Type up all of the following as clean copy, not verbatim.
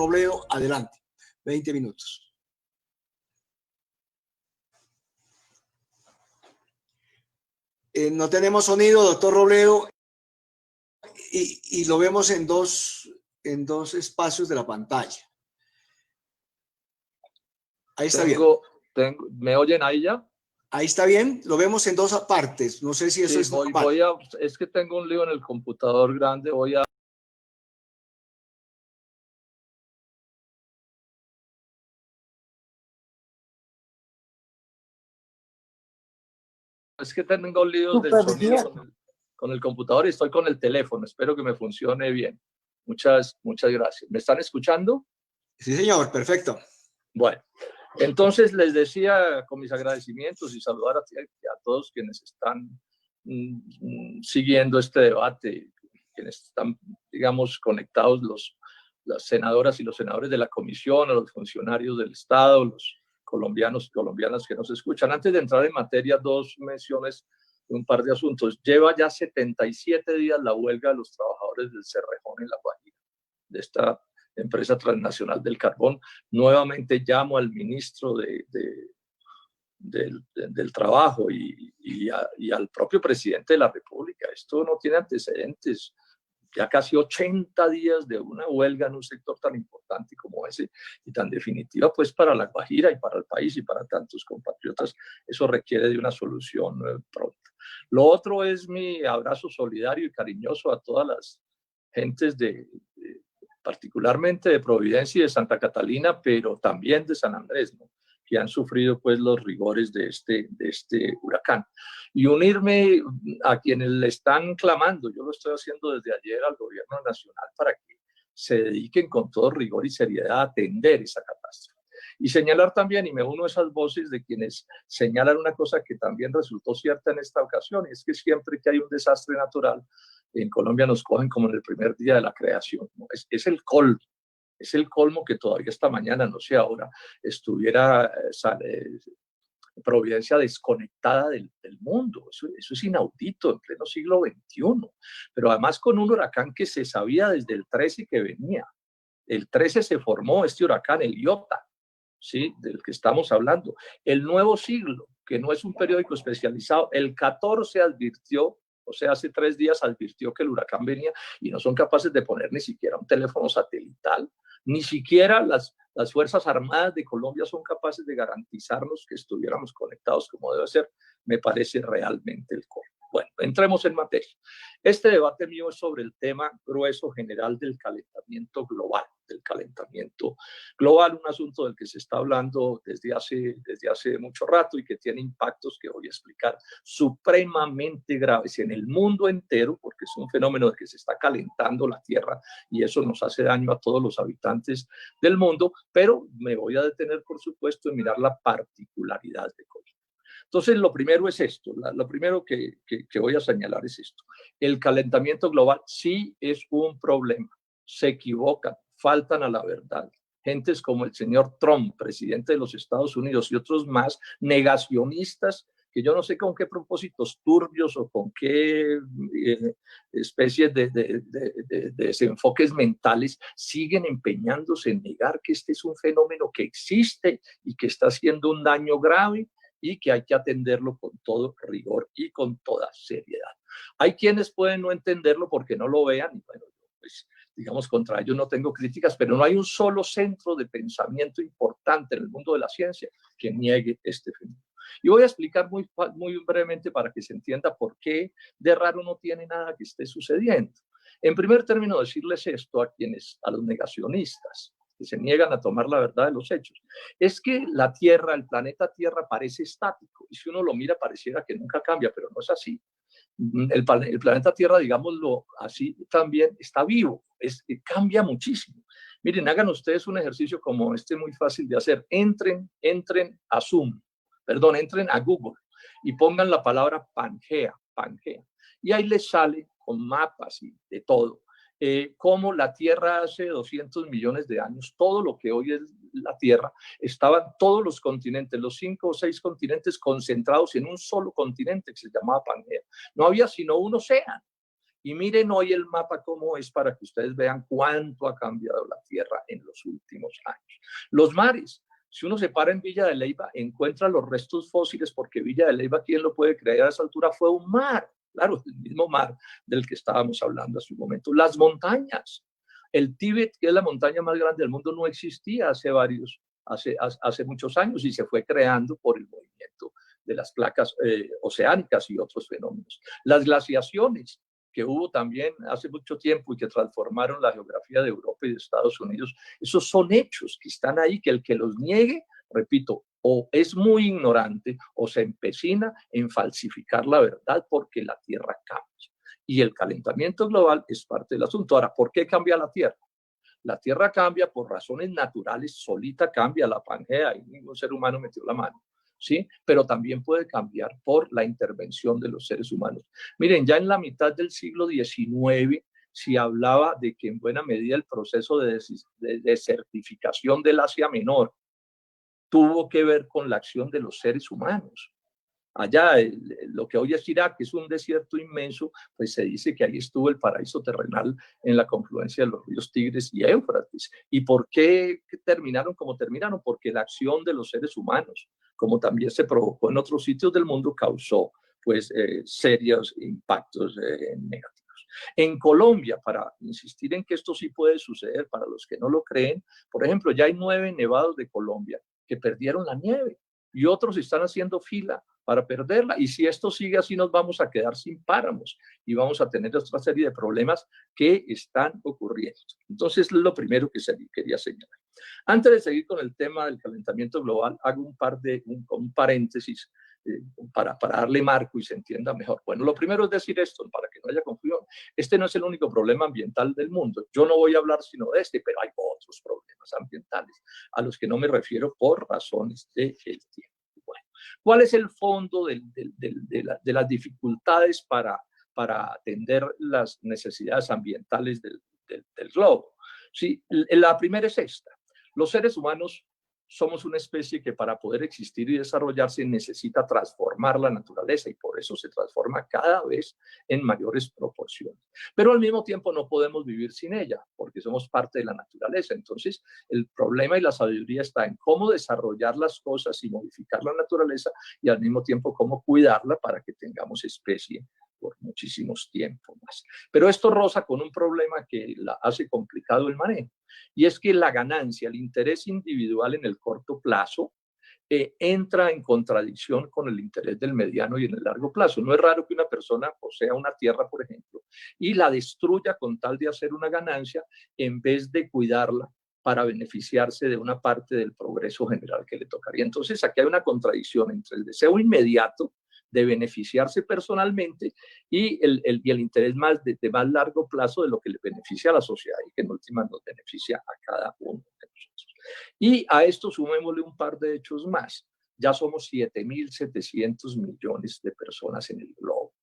Robledo, adelante. 20 minutos. No tenemos sonido, doctor Robledo, y lo vemos en dos espacios de la pantalla. Ahí está bien. ¿Me oyen ahí ya? Ahí está bien, lo vemos en dos partes. No sé si eso es normal. Es que tengo un lío en el computador grande, Es que tengo líos del sonido con el computador y estoy con el teléfono. Espero que me funcione bien. Muchas gracias. ¿Me están escuchando? Sí, señor. Perfecto. Bueno, entonces les decía con mis agradecimientos y saludar a todos quienes están siguiendo este debate, quienes están, digamos, conectados, las senadoras y los senadores de la comisión, a los funcionarios del Estado, los colombianos y colombianas que nos escuchan. Antes de entrar en materia, dos menciones de un par de asuntos. Lleva ya 77 días la huelga de los trabajadores del Cerrejón en La Guajira, de esta empresa transnacional del carbón. Nuevamente llamo al ministro del Trabajo y al propio presidente de la República. Esto no tiene antecedentes. Ya casi 80 días de una huelga en un sector tan importante como ese y tan definitiva pues para La Guajira y para el país y para tantos compatriotas. Eso requiere de una solución pronta. Lo otro es mi abrazo solidario y cariñoso a todas las gentes particularmente de Providencia y de Santa Catalina, pero también de San Andrés, ¿no?, que han sufrido pues los rigores de este huracán. Y unirme a quienes le están clamando, yo lo estoy haciendo desde ayer, al gobierno nacional para que se dediquen con todo rigor y seriedad a atender esa catástrofe. Y señalar también, y me uno a esas voces de quienes señalan una cosa que también resultó cierta en esta ocasión, y es que siempre que hay un desastre natural, en Colombia nos cogen como en el primer día de la creación, ¿no? Es el colmo. Es el colmo que todavía esta mañana, no sé ahora, estuviera Providencia desconectada del mundo. Eso es inaudito en pleno siglo XXI. Pero además con un huracán que se sabía desde el 13 que venía. El 13 se formó este huracán, el Iota, ¿sí?, del que estamos hablando. El Nuevo Siglo, que no es un periódico especializado, el 14 advirtió, o sea, hace 3 días advirtió que el huracán venía y no son capaces de poner ni siquiera un teléfono satelital. Ni siquiera las Fuerzas Armadas de Colombia son capaces de garantizarnos que estuviéramos conectados como debe ser. Me parece realmente el colmo. Bueno, entremos en materia. Este debate mío es sobre el tema grueso general del calentamiento global, un asunto del que se está hablando desde hace mucho rato y que tiene impactos que voy a explicar supremamente graves en el mundo entero, porque es un fenómeno de que se está calentando la Tierra y eso nos hace daño a todos los habitantes del mundo, pero me voy a detener, por supuesto, en mirar la particularidad de Colombia. Entonces, lo primero es esto, lo primero que voy a señalar es esto. El calentamiento global sí es un problema. Se equivocan, faltan a la verdad. Gentes como el señor Trump, presidente de los Estados Unidos, y otros más negacionistas, que yo no sé con qué propósitos turbios o con qué especies de desenfoques mentales siguen empeñándose en negar que este es un fenómeno que existe y que está haciendo un daño grave y que hay que atenderlo con todo rigor y con toda seriedad. Hay quienes pueden no entenderlo porque no lo vean, y bueno, pues digamos, contra ellos no tengo críticas, pero no hay un solo centro de pensamiento importante en el mundo de la ciencia que niegue este fenómeno. Y voy a explicar muy brevemente para que se entienda por qué de raro no tiene nada que esté sucediendo. En primer término, decirles esto a los negacionistas, que se niegan a tomar la verdad de los hechos, es que la Tierra, el planeta Tierra parece estático, y si uno lo mira pareciera que nunca cambia, pero no es así. El planeta Tierra, digámoslo así, también está vivo, cambia muchísimo. Miren, hagan ustedes un ejercicio como este muy fácil de hacer. Entren a Google y pongan la palabra Pangea, y ahí les sale con mapas y de todo. Cómo la Tierra hace 200 millones de años, todo lo que hoy es la Tierra, estaban todos los continentes, los 5 o 6 continentes concentrados en un solo continente que se llamaba Pangea. No había sino un océano. Y miren hoy el mapa cómo es para que ustedes vean cuánto ha cambiado la Tierra en los últimos años. Los mares. Si uno se para en Villa de Leyva, encuentra los restos fósiles, porque Villa de Leyva, ¿quién lo puede creer? A esa altura fue un mar. Claro, el mismo mar del que estábamos hablando hace un momento. Las montañas. El Tíbet, que es la montaña más grande del mundo, no existía hace muchos años y se fue creando por el movimiento de las placas oceánicas y otros fenómenos. Las glaciaciones que hubo también hace mucho tiempo y que transformaron la geografía de Europa y de Estados Unidos, esos son hechos que están ahí, que el que los niegue, repito, o es muy ignorante o se empecina en falsificar la verdad, porque la Tierra cambia. Y el calentamiento global es parte del asunto. Ahora, ¿por qué cambia la Tierra? La Tierra cambia por razones naturales, solita cambia la Pangea y ningún ser humano metió la mano, ¿sí? Pero también puede cambiar por la intervención de los seres humanos. Miren, ya en la mitad del siglo XIX se hablaba de que en buena medida el proceso de desertificación del Asia Menor tuvo que ver con la acción de los seres humanos. Allá, lo que hoy es Irak, que es un desierto inmenso, pues se dice que ahí estuvo el paraíso terrenal en la confluencia de los ríos Tigres y Éufrates. ¿Y por qué terminaron como terminaron? Porque la acción de los seres humanos, como también se provocó en otros sitios del mundo, causó pues serios impactos negativos. En Colombia, para insistir en que esto sí puede suceder, para los que no lo creen, por ejemplo, ya hay 9 nevados de Colombia que perdieron la nieve y otros están haciendo fila para perderla. Y si esto sigue así, nos vamos a quedar sin páramos y vamos a tener otra serie de problemas que están ocurriendo. Entonces, es lo primero que quería señalar. Antes de seguir con el tema del calentamiento global, hago un paréntesis para darle marco y se entienda mejor. Bueno, lo primero es decir esto, para que no haya confusión. Este no es el único problema ambiental del mundo. Yo no voy a hablar sino de este, pero hay otros problemas ambientales a los que no me refiero por razones del tiempo. Bueno, ¿cuál es el fondo de las dificultades para atender las necesidades ambientales del globo? Sí, la primera es esta. Los seres humanos somos una especie que para poder existir y desarrollarse necesita transformar la naturaleza y por eso se transforma cada vez en mayores proporciones. Pero al mismo tiempo no podemos vivir sin ella porque somos parte de la naturaleza. Entonces el problema y la sabiduría está en cómo desarrollar las cosas y modificar la naturaleza y al mismo tiempo cómo cuidarla para que tengamos especie por muchísimos tiempos más. Pero esto roza con un problema que la hace complicado el manejo, y es que la ganancia, el interés individual en el corto plazo, entra en contradicción con el interés del mediano y en el largo plazo. No es raro que una persona posea una tierra, por ejemplo, y la destruya con tal de hacer una ganancia en vez de cuidarla para beneficiarse de una parte del progreso general que le tocaría. Entonces, aquí hay una contradicción entre el deseo inmediato de beneficiarse personalmente y el interés de más largo plazo de lo que le beneficia a la sociedad y que en última nos beneficia a cada uno de nosotros. Y a esto sumémosle un par de hechos más. Ya somos 7.700 millones de personas en el globo.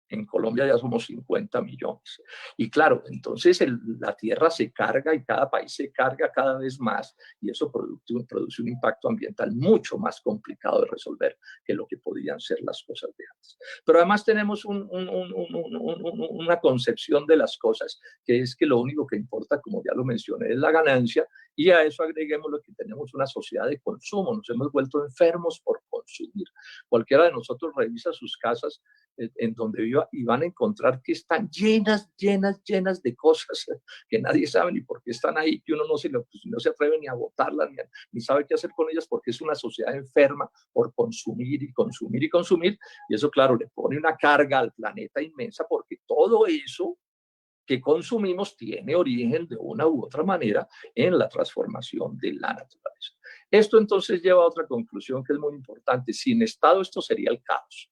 En Colombia ya somos 50 millones. Y claro, entonces la tierra se carga y cada país se carga cada vez más y eso produce un impacto ambiental mucho más complicado de resolver que lo que podían ser las cosas de antes. Pero además tenemos una concepción de las cosas, que es que lo único que importa, como ya lo mencioné, es la ganancia, y a eso agreguemos lo que tenemos una sociedad de consumo. Nos hemos vuelto enfermos por consumir. Cualquiera de nosotros revisa sus casas en donde viva y van a encontrar que están llenas de cosas que nadie sabe ni por qué están ahí, que uno no se atreve ni a botarlas, ni sabe qué hacer con ellas, porque es una sociedad enferma por consumir y consumir y consumir, y eso claro le pone una carga al planeta inmensa, porque todo eso que consumimos tiene origen de una u otra manera en la transformación de la naturaleza. Esto entonces lleva a otra conclusión que es muy importante. Sin Estado esto sería el caos.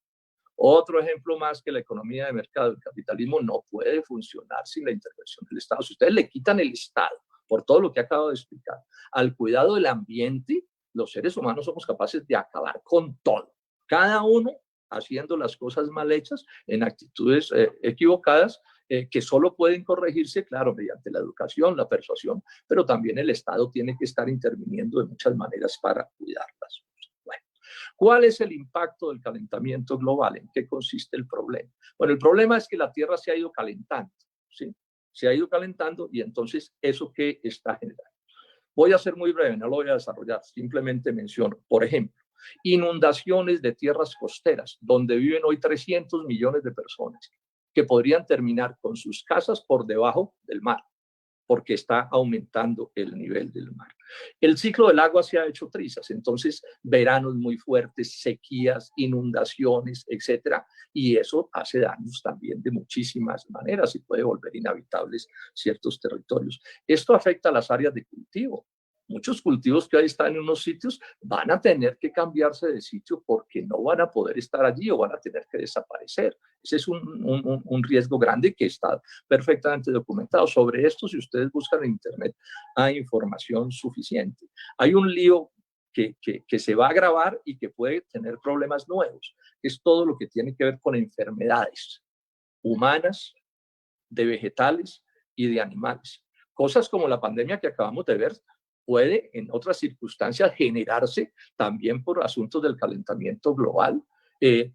Otro ejemplo más, que la economía de mercado, el capitalismo no puede funcionar sin la intervención del Estado. Si ustedes le quitan el Estado, por todo lo que acabo de explicar, al cuidado del ambiente, los seres humanos somos capaces de acabar con todo. Cada uno haciendo las cosas mal hechas, en actitudes equivocadas, que solo pueden corregirse, claro, mediante la educación, la persuasión, pero también el Estado tiene que estar interviniendo de muchas maneras para cuidarlas. Bueno, ¿Cuál es el impacto del calentamiento global? ¿En qué consiste el problema? Bueno, el problema es que la Tierra se ha ido calentando, ¿sí? Se ha ido calentando y entonces ¿eso qué está generando? Voy a ser muy breve, no lo voy a desarrollar, simplemente menciono, por ejemplo, inundaciones de tierras costeras, donde viven hoy 300 millones de personas, que podrían terminar con sus casas por debajo del mar, porque está aumentando el nivel del mar. El ciclo del agua se ha hecho trizas, entonces veranos muy fuertes, sequías, inundaciones, etcétera, y eso hace daños también de muchísimas maneras y puede volver inhabitables ciertos territorios. Esto afecta a las áreas de cultivo. Muchos cultivos que hoy están en unos sitios van a tener que cambiarse de sitio porque no van a poder estar allí o van a tener que desaparecer. Ese es un riesgo grande que está perfectamente documentado. Sobre esto, si ustedes buscan en Internet, hay información suficiente. Hay un lío que se va a agravar y que puede tener problemas nuevos. Es todo lo que tiene que ver con enfermedades humanas, de vegetales y de animales. Cosas como la pandemia que acabamos de ver puede en otras circunstancias generarse también por asuntos del calentamiento global,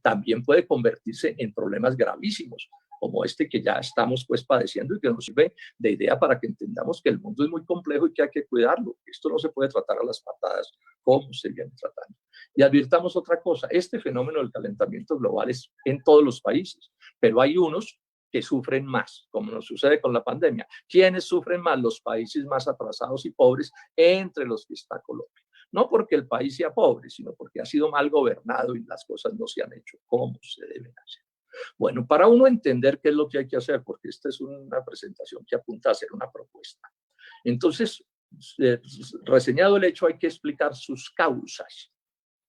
también puede convertirse en problemas gravísimos, como este que ya estamos pues padeciendo y que nos sirve de idea para que entendamos que el mundo es muy complejo y que hay que cuidarlo. Esto no se puede tratar a las patadas como se viene tratando. Y advirtamos otra cosa, este fenómeno del calentamiento global es en todos los países, pero hay unos que sufren más, como nos sucede con la pandemia. ¿Quiénes sufren más? Los países más atrasados y pobres, entre los que está Colombia. No porque el país sea pobre, sino porque ha sido mal gobernado y las cosas no se han hecho como se deben hacer. Bueno, para uno entender qué es lo que hay que hacer, porque esta es una presentación que apunta a hacer una propuesta. Entonces, reseñado el hecho, hay que explicar sus causas,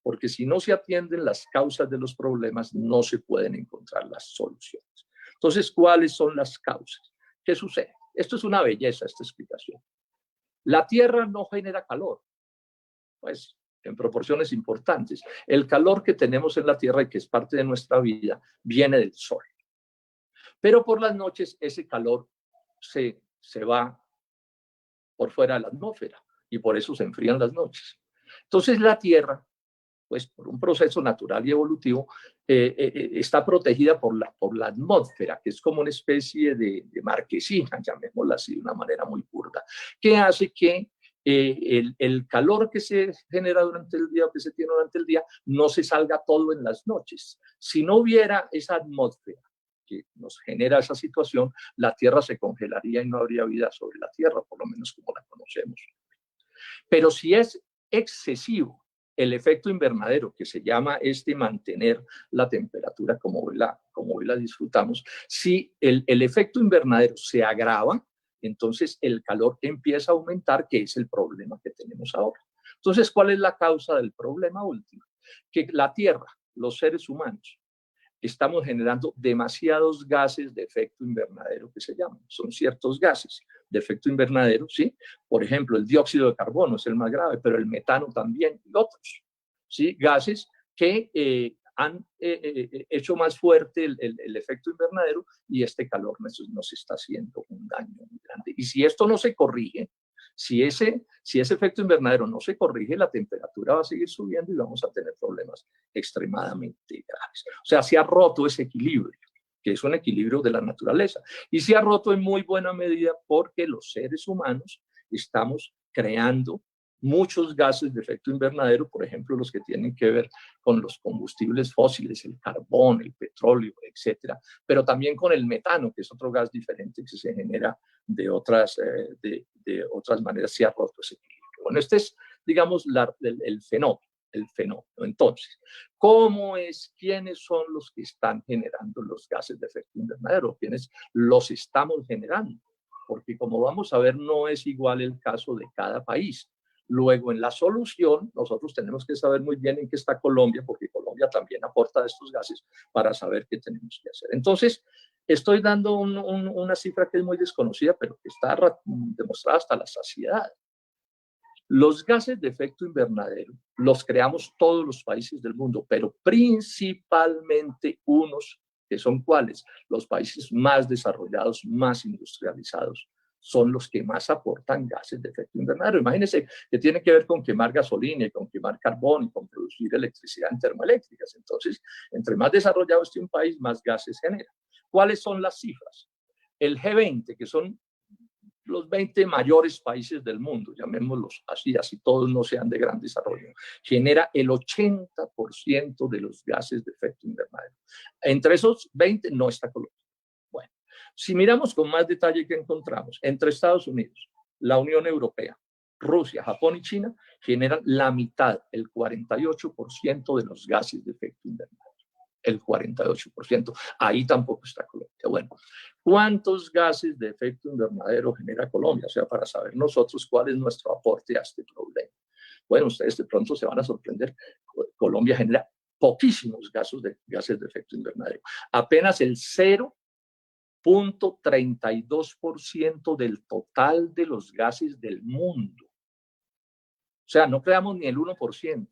porque si no se atienden las causas de los problemas, no se pueden encontrar las soluciones. Entonces, ¿cuáles son las causas? ¿Qué sucede? Esto es una belleza, esta explicación. La Tierra no genera calor, pues en proporciones importantes. El calor que tenemos en la Tierra y que es parte de nuestra vida viene del Sol. Pero por las noches ese calor se va por fuera de la atmósfera y por eso se enfrían las noches. Entonces la Tierra, pues por un proceso natural y evolutivo, está protegida por la atmósfera, que es como una especie de marquesina, llamémosla así de una manera muy burda, que hace que el calor que se genera durante el día o que se tiene durante el día no se salga todo en las noches. Si no hubiera esa atmósfera que nos genera esa situación, la Tierra se congelaría y no habría vida sobre la Tierra, por lo menos como la conocemos. Pero si es excesivo el efecto invernadero, que se llama mantener la temperatura como hoy la disfrutamos, si el efecto invernadero se agrava, entonces el calor empieza a aumentar, que es el problema que tenemos ahora. Entonces, ¿cuál es la causa del problema último? Que la Tierra, los seres humanos, estamos generando demasiados gases de efecto invernadero que se llaman. Son ciertos gases de efecto invernadero, ¿sí? Por ejemplo, el dióxido de carbono es el más grave, pero el metano también y otros, ¿sí? Gases que han hecho más fuerte el efecto invernadero y este calor nos está haciendo un daño muy grande. Y si esto no se corrige, si ese efecto invernadero no se corrige, la temperatura va a seguir subiendo y vamos a tener problemas extremadamente graves. O sea, se ha roto ese equilibrio, que es un equilibrio de la naturaleza. Y se ha roto en muy buena medida porque los seres humanos estamos creando muchos gases de efecto invernadero, por ejemplo, los que tienen que ver con los combustibles fósiles, el carbón, el petróleo, etcétera, pero también con el metano, que es otro gas diferente que se genera de otras maneras. Se ha roto ese equilibrio. Bueno, este es, digamos, el fenómeno. Entonces, ¿quiénes son los que están generando los gases de efecto invernadero? ¿Quiénes los estamos generando? Porque como vamos a ver, no es igual el caso de cada país. Luego, en la solución, nosotros tenemos que saber muy bien en qué está Colombia, porque Colombia también aporta estos gases para saber qué tenemos que hacer. Entonces, estoy dando una cifra que es muy desconocida, pero que está demostrada hasta la saciedad. Los gases de efecto invernadero los creamos todos los países del mundo, pero principalmente unos que son ¿cuáles? Los países más desarrollados, más industrializados, son los que más aportan gases de efecto invernadero. Imagínense que tiene que ver con quemar gasolina y con quemar carbón y con producir electricidad en termoeléctricas. Entonces, entre más desarrollado esté un país, más gases genera. ¿Cuáles son las cifras? El G20, que son los 20 mayores países del mundo, llamémoslos así, así todos no sean de gran desarrollo, genera el 80% de los gases de efecto invernadero. Entre esos 20 no está Colombia. Bueno, si miramos con más detalle que encontramos, entre Estados Unidos, la Unión Europea, Rusia, Japón y China generan la mitad, el 48% de los gases de efecto invernadero. El 48%. Ahí tampoco está Colombia. Bueno, ¿cuántos gases de efecto invernadero genera Colombia? O sea, para saber nosotros cuál es nuestro aporte a este problema. Bueno, ustedes de pronto se van a sorprender. Colombia genera poquísimos gases de efecto invernadero. Apenas el 0.32% del total de los gases del mundo. O sea, no creamos ni el 1%.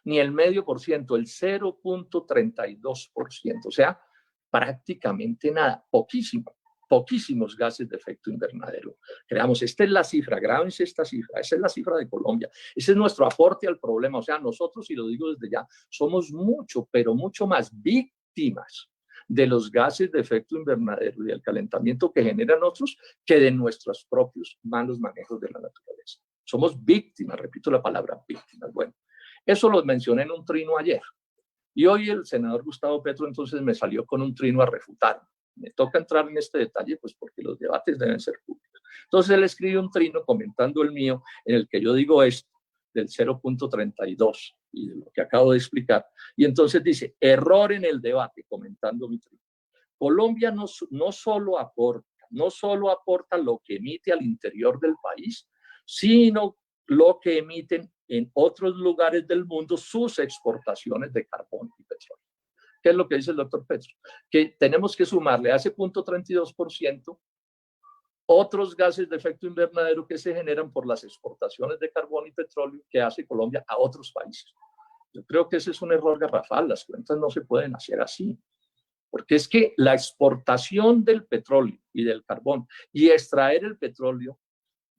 Ni el 0.5%, el 0.32%, o sea, prácticamente nada, poquísimos gases de efecto invernadero. Creamos, esta es la cifra, grábense esta cifra, esa es la cifra de Colombia, ese es nuestro aporte al problema, o sea, nosotros, y lo digo desde ya, somos mucho, pero mucho más víctimas de los gases de efecto invernadero y del calentamiento que generan otros que de nuestros propios malos manejos de la naturaleza. Somos víctimas, repito la palabra víctimas. Bueno, eso lo mencioné en un trino ayer. Y hoy el senador Gustavo Petro entonces me salió con un trino a refutar. Me toca entrar en este detalle, pues porque los debates deben ser públicos. Entonces él escribe un trino comentando el mío, en el que yo digo esto, del 0.32 y de lo que acabo de explicar. Y entonces dice, error en el debate, comentando mi trino. Colombia no solo aporta lo que emite al interior del país, sino lo que emiten en otros lugares del mundo sus exportaciones de carbón y petróleo. ¿Qué es lo que dice el doctor Petro? Que tenemos que sumarle a ese 0.32% otros gases de efecto invernadero que se generan por las exportaciones de carbón y petróleo que hace Colombia a otros países. Yo creo que ese es un error garrafal, las cuentas no se pueden hacer así. Porque es que la exportación del petróleo y del carbón y extraer el petróleo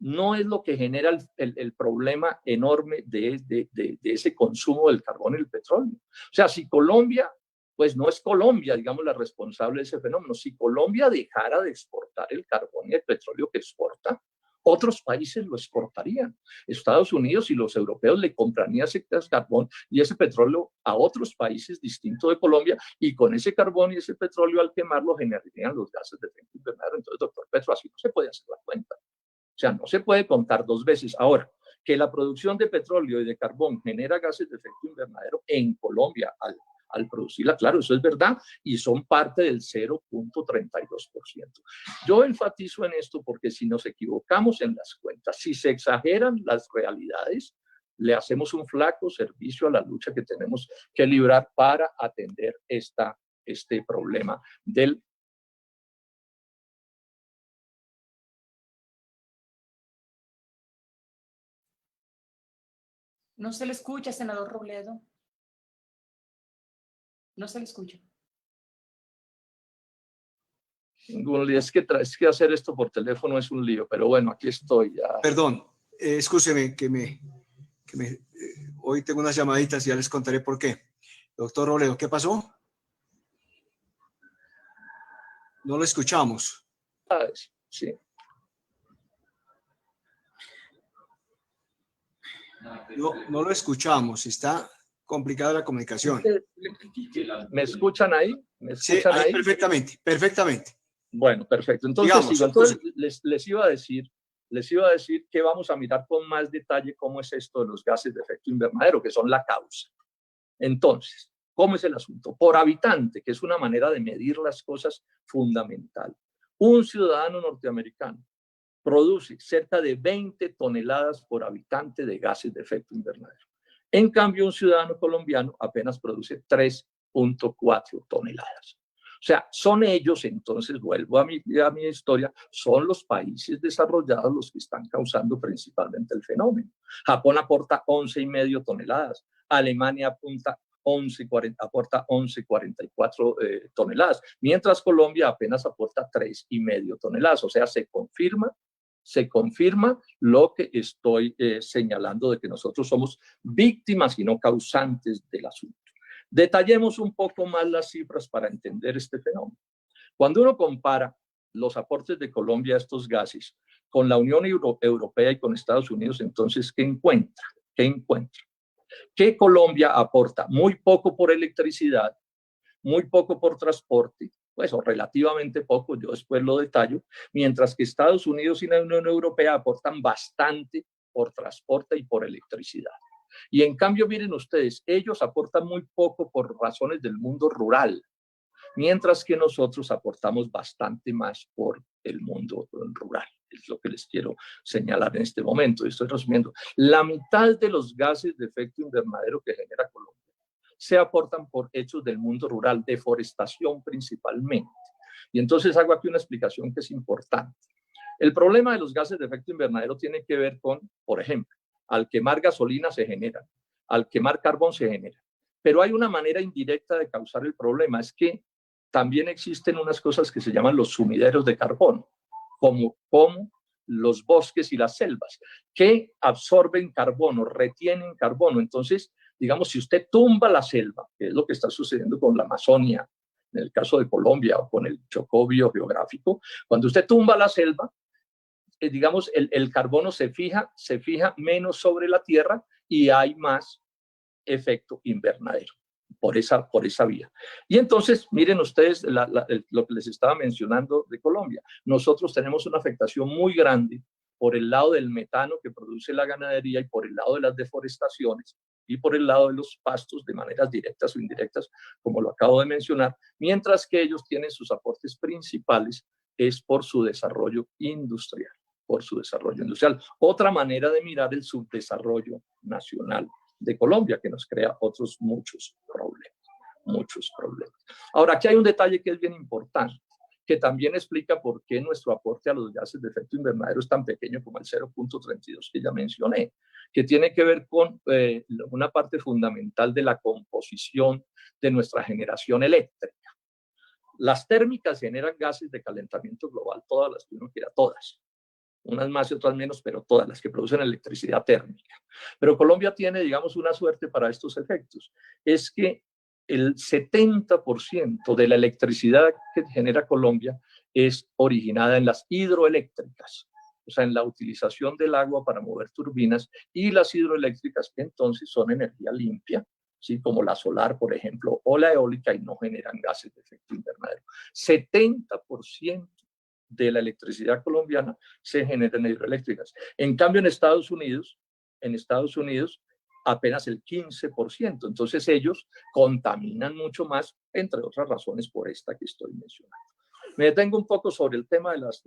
no es lo que genera el problema enorme de ese consumo del carbón y el petróleo. O sea, si Colombia, pues no es Colombia, digamos, la responsable de ese fenómeno. Si Colombia dejara de exportar el carbón y el petróleo que exporta, otros países lo exportarían. Estados Unidos y los europeos le comprarían ese carbón y ese petróleo a otros países distintos de Colombia, y con ese carbón y ese petróleo al quemarlo generarían los gases de efecto invernadero. Entonces, doctor Petro, así no se puede hacer la cuenta. O sea, no se puede contar dos veces. Ahora, que la producción de petróleo y de carbón genera gases de efecto invernadero en Colombia al producirla, claro, eso es verdad, y son parte del 0.32%. Yo enfatizo en esto porque si nos equivocamos en las cuentas, si se exageran las realidades, le hacemos un flaco servicio a la lucha que tenemos que librar para atender este problema del. No se le escucha, senador Robledo. No se le escucha. Es que hacer esto por teléfono es un lío, pero bueno, aquí estoy ya. Perdón, escúcheme hoy tengo unas llamaditas y ya les contaré por qué. Doctor Robledo, ¿qué pasó? No lo escuchamos. Sí. No lo escuchamos, está complicada la comunicación. ¿Me escuchan ahí? Sí, ahí perfectamente. Bueno, perfecto. Entonces, les iba a decir que vamos a mirar con más detalle cómo es esto de los gases de efecto invernadero, que son la causa. Entonces, ¿cómo es el asunto? Por habitante, que es una manera de medir las cosas fundamental. Un ciudadano norteamericano produce cerca de 20 toneladas por habitante de gases de efecto invernadero. En cambio, un ciudadano colombiano apenas produce 3.4 toneladas. O sea, son ellos, entonces vuelvo a mi historia, son los países desarrollados los que están causando principalmente el fenómeno. Japón aporta 11,5 toneladas, Alemania aporta 11,44 toneladas, mientras Colombia apenas aporta 3,5 toneladas. O sea, se confirma se confirma lo que estoy señalando de que nosotros somos víctimas y no causantes del asunto. Detallemos un poco más las cifras para entender este fenómeno. Cuando uno compara los aportes de Colombia a estos gases con la Unión Europea y con Estados Unidos, entonces, ¿qué encuentra? ¿Qué encuentra? Que Colombia aporta muy poco por electricidad, muy poco por transporte, pues o relativamente poco, yo después lo detallo, mientras que Estados Unidos y la Unión Europea aportan bastante por transporte y por electricidad. Y en cambio, miren ustedes, ellos aportan muy poco por razones del mundo rural, mientras que nosotros aportamos bastante más por el mundo rural. Es lo que les quiero señalar en este momento. Estoy resumiendo. La mitad de los gases de efecto invernadero que genera Colombia se aportan por hechos del mundo rural, deforestación principalmente. Y entonces hago aquí una explicación que es importante. El problema de los gases de efecto invernadero tiene que ver con, por ejemplo, al quemar gasolina se generan, al quemar carbón se genera. Pero hay una manera indirecta de causar el problema, es que también existen unas cosas que se llaman los sumideros de carbono, como los bosques y las selvas, que absorben carbono, retienen carbono. Entonces, digamos, si usted tumba la selva, que es lo que está sucediendo con la Amazonia, en el caso de Colombia, o con el Chocó biogeográfico, cuando usted tumba la selva, digamos, el carbono se fija menos sobre la tierra y hay más efecto invernadero por esa vía. Y entonces, miren ustedes lo que les estaba mencionando de Colombia. Nosotros tenemos una afectación muy grande por el lado del metano que produce la ganadería y por el lado de las deforestaciones y por el lado de los pastos de maneras directas o indirectas, como lo acabo de mencionar, mientras que ellos tienen sus aportes principales es por su desarrollo industrial, Otra manera de mirar el subdesarrollo nacional de Colombia, que nos crea otros muchos problemas. Ahora, aquí hay un detalle que es bien importante, que también explica por qué nuestro aporte a los gases de efecto invernadero es tan pequeño como el 0.32 que ya mencioné, que tiene que ver con una parte fundamental de la composición de nuestra generación eléctrica. Las térmicas generan gases de calentamiento global, todas las que uno quiera, todas. Unas más y otras menos, pero todas las que producen electricidad térmica. Pero Colombia tiene, digamos, una suerte para estos efectos. Es que el 70% de la electricidad que genera Colombia es originada en las hidroeléctricas, o sea, en la utilización del agua para mover turbinas, y las hidroeléctricas que entonces son energía limpia, ¿sí? Como la solar, por ejemplo, o la eólica, y no generan gases de efecto invernadero. 70% de la electricidad colombiana se genera en hidroeléctricas. En cambio, en Estados Unidos, apenas el 15%. Entonces ellos contaminan mucho más, entre otras razones por esta que estoy mencionando. Me detengo un poco sobre el tema de las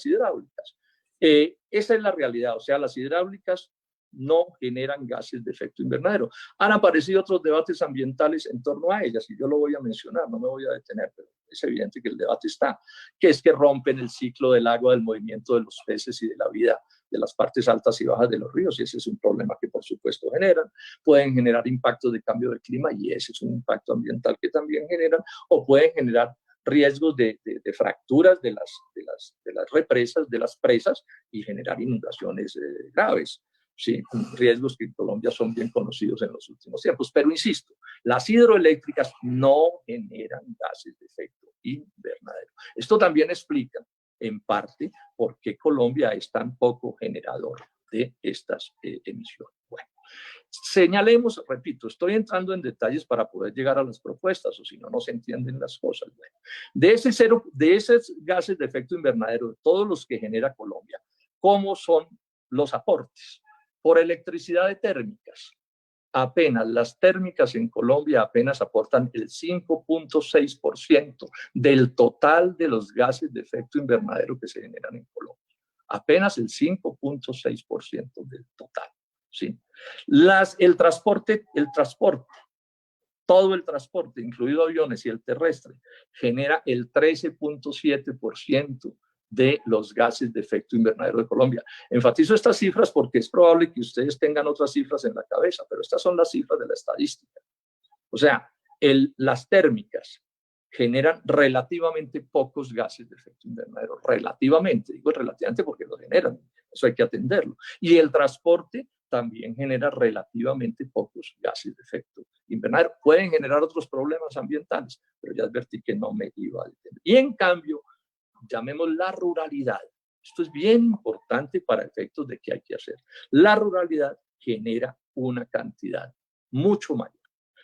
hidráulicas. Esa es la realidad, o sea, las hidráulicas no generan gases de efecto invernadero. Han aparecido otros debates ambientales en torno a ellas, y yo lo voy a mencionar, no me voy a detener, pero es evidente que el debate está, que es que rompen el ciclo del agua, del movimiento de los peces y de la vida de las partes altas y bajas de los ríos, y ese es un problema que por supuesto generan. Pueden generar impactos de cambio de clima, y ese es un impacto ambiental que también generan, o pueden generar riesgos de fracturas de las represas, de las presas, y generar inundaciones graves. Sí, riesgos que en Colombia son bien conocidos en los últimos tiempos. Pero insisto, las hidroeléctricas no generan gases de efecto invernadero. Esto también explica, en parte, por qué Colombia es tan poco generador de estas emisiones. Bueno, señalemos, repito, estoy entrando en detalles para poder llegar a las propuestas, o si no, no se entienden las cosas. Bueno, de esos gases de efecto invernadero, de todos los que genera Colombia, ¿cómo son los aportes? Por electricidad de térmicas. Apenas las térmicas en Colombia apenas aportan el 5.6% del total de los gases de efecto invernadero que se generan en Colombia. Apenas el 5.6% del total. ¿Sí? El transporte, todo el transporte, incluido aviones y el terrestre, genera el 13.7% de los gases de efecto invernadero de Colombia. Enfatizo estas cifras porque es probable que ustedes tengan otras cifras en la cabeza, pero estas son las cifras de la estadística. O sea, las térmicas generan relativamente pocos gases de efecto invernadero. Relativamente, digo relativamente porque lo generan, eso hay que atenderlo. Y el transporte también genera relativamente pocos gases de efecto invernadero. Pueden generar otros problemas ambientales, pero ya advertí que no me iba a detener. Y en cambio, llamemos la ruralidad. Esto es bien importante para efectos de qué hay que hacer. La ruralidad genera una cantidad mucho mayor.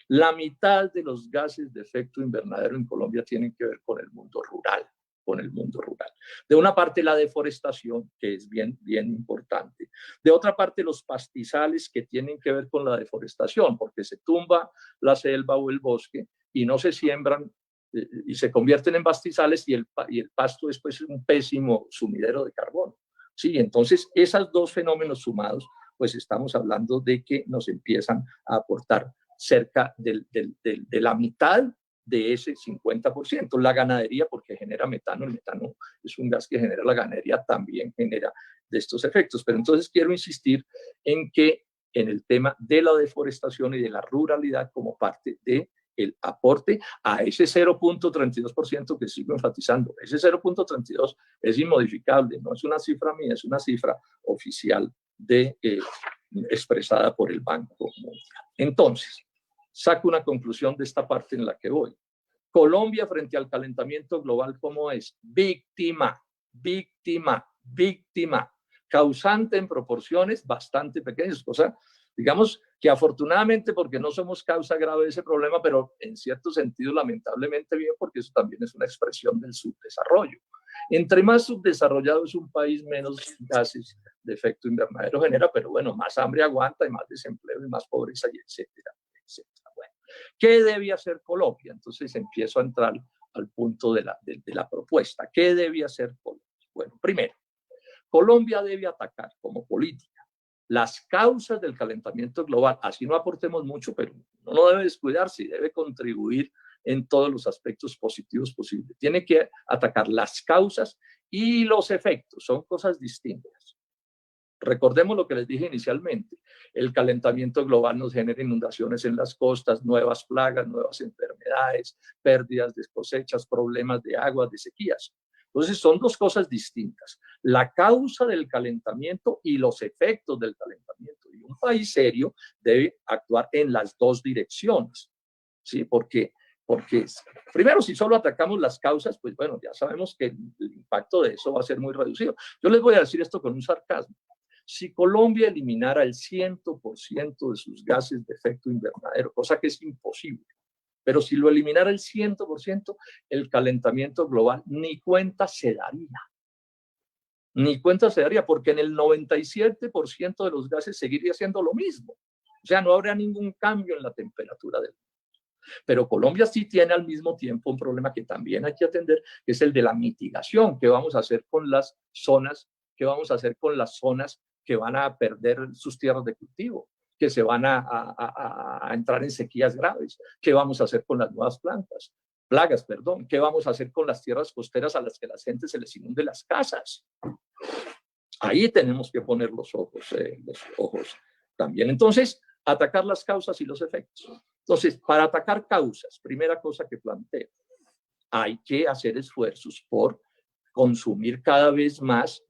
La mitad de los gases de efecto invernadero en Colombia tienen que ver con el mundo rural, con el mundo rural. De una parte la deforestación, que es bien importante. De otra parte los pastizales que tienen que ver con la deforestación, porque se tumba la selva o el bosque y no se siembran y se convierten en pastizales y el pasto después es un pésimo sumidero de carbono. Sí, entonces esos dos fenómenos sumados, pues estamos hablando de que nos empiezan a aportar cerca de la mitad de ese 50%. La ganadería, porque genera metano, el metano es un gas que genera la ganadería, también genera de estos efectos. Pero entonces quiero insistir en que en el tema de la deforestación y de la ruralidad como parte de el aporte a ese 0.32% que sigo enfatizando. Ese 0.32 es inmodificable, no es una cifra mía, es una cifra oficial expresada por el Banco Mundial. Entonces, saco una conclusión de esta parte en la que voy. Colombia frente al calentamiento global, ¿cómo es? Víctima, víctima, víctima, causante en proporciones bastante pequeñas, cosa, digamos que afortunadamente porque no somos causa grave de ese problema, pero en cierto sentido lamentablemente bien, porque eso también es una expresión del subdesarrollo. Entre más subdesarrollado es un país, menos gases de efecto invernadero genera, pero bueno, más hambre aguanta y más desempleo y más pobreza, y etcétera, etcétera. Bueno, ¿qué debe hacer Colombia? Entonces empiezo a entrar al punto de la propuesta. ¿Qué debe hacer Colombia? Bueno, primero, Colombia debe atacar como política las causas del calentamiento global. Así no aportemos mucho, pero no debe descuidarse y debe contribuir en todos los aspectos positivos posibles. Tiene que atacar las causas y los efectos. Son cosas distintas. Recordemos lo que les dije inicialmente. El calentamiento global nos genera inundaciones en las costas, nuevas plagas, nuevas enfermedades, pérdidas de cosechas, problemas de agua, de sequías. Entonces son dos cosas distintas. La causa del calentamiento y los efectos del calentamiento. Y un país serio debe actuar en las dos direcciones. ¿Sí? Porque primero, si solo atacamos las causas, pues bueno, ya sabemos que el impacto de eso va a ser muy reducido. Yo les voy a decir esto con un sarcasmo. Si Colombia eliminara el 100% de sus gases de efecto invernadero, cosa que es imposible, pero si lo eliminara el 100%, el calentamiento global ni cuenta se daría. Ni cuenta se daría, porque en el 97% de los gases seguiría siendo lo mismo. O sea, no habría ningún cambio en la temperatura del mundo. Pero Colombia sí tiene al mismo tiempo un problema que también hay que atender, que es el de la mitigación. ¿Qué vamos a hacer con las zonas? ¿Qué vamos a hacer con las zonas que van a perder sus tierras de cultivo, que se van a entrar en sequías graves? ¿Qué vamos a hacer con las nuevas plagas? ¿Qué vamos a hacer con las tierras costeras a las que la gente se les inunde las casas? Ahí tenemos que poner los ojos también. Entonces, atacar las causas y los efectos. Entonces, para atacar causas, primera cosa que planteo, hay que hacer esfuerzos por consumir cada vez más,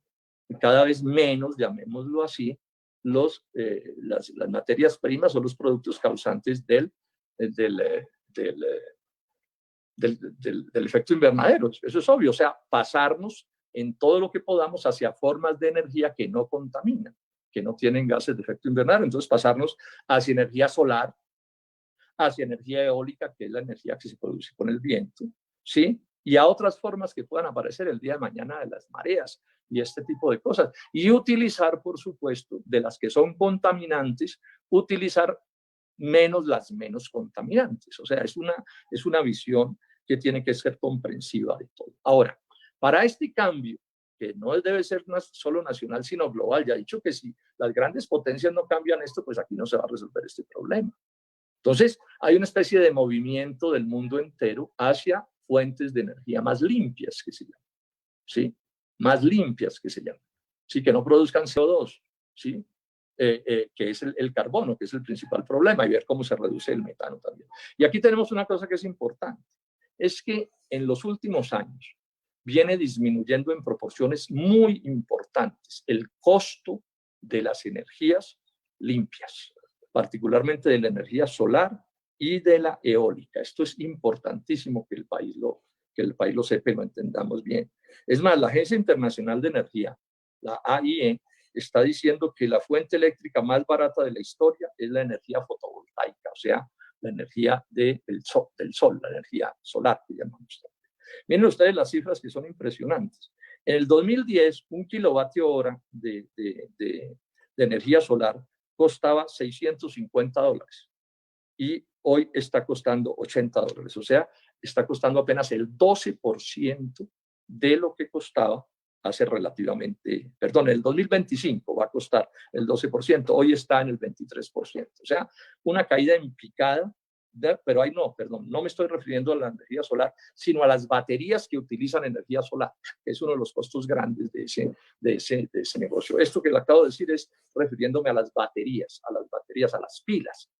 cada vez menos, llamémoslo así, las materias primas o los productos causantes del efecto invernadero. Eso es obvio, o sea, pasarnos en todo lo que podamos hacia formas de energía que no contaminan, que no tienen gases de efecto invernadero. Entonces, pasarnos hacia energía solar, hacia energía eólica, que es la energía que se produce con el viento, ¿sí? Y a otras formas que puedan aparecer el día de mañana de las mareas y este tipo de cosas. Y utilizar, por supuesto, de las que son contaminantes, utilizar menos las menos contaminantes. O sea, es una visión que tiene que ser comprensiva de todo. Ahora, para este cambio, que no debe ser solo nacional, sino global, ya he dicho que si las grandes potencias no cambian esto, pues aquí no se va a resolver este problema. Entonces, hay una especie de movimiento del mundo entero hacia fuentes de energía más limpias, que se llaman, ¿sí? Más limpias, que se llaman, ¿sí? Que no produzcan CO2, ¿sí? Que es el carbono, que es el principal problema, y ver cómo se reduce el metano también. Y aquí tenemos una cosa que es importante. es que en los últimos años viene disminuyendo en proporciones muy importantes el costo de las energías limpias, particularmente de la energía solar y de la eólica. Esto es importantísimo que el país lo sepa y lo entendamos bien. Es más, la Agencia Internacional de Energía, la AIE, está diciendo que la fuente eléctrica más barata de la historia es la energía fotovoltaica, o sea, la energía del sol, la energía solar que llamamos. Miren ustedes las cifras que son impresionantes. En el 2010, un kilovatio hora de energía solar costaba $650 y hoy está costando $80, o sea, está costando apenas el 12% de lo que costaba hace relativamente, perdón, en el 2025 va a costar el 12%, hoy está en el 23%, o sea, una caída en picada, pero ahí no, perdón, no me estoy refiriendo a la energía solar, sino a las baterías que utilizan energía solar, que es uno de los costos grandes de ese negocio. Esto que le acabo de decir es refiriéndome a las baterías, a las pilas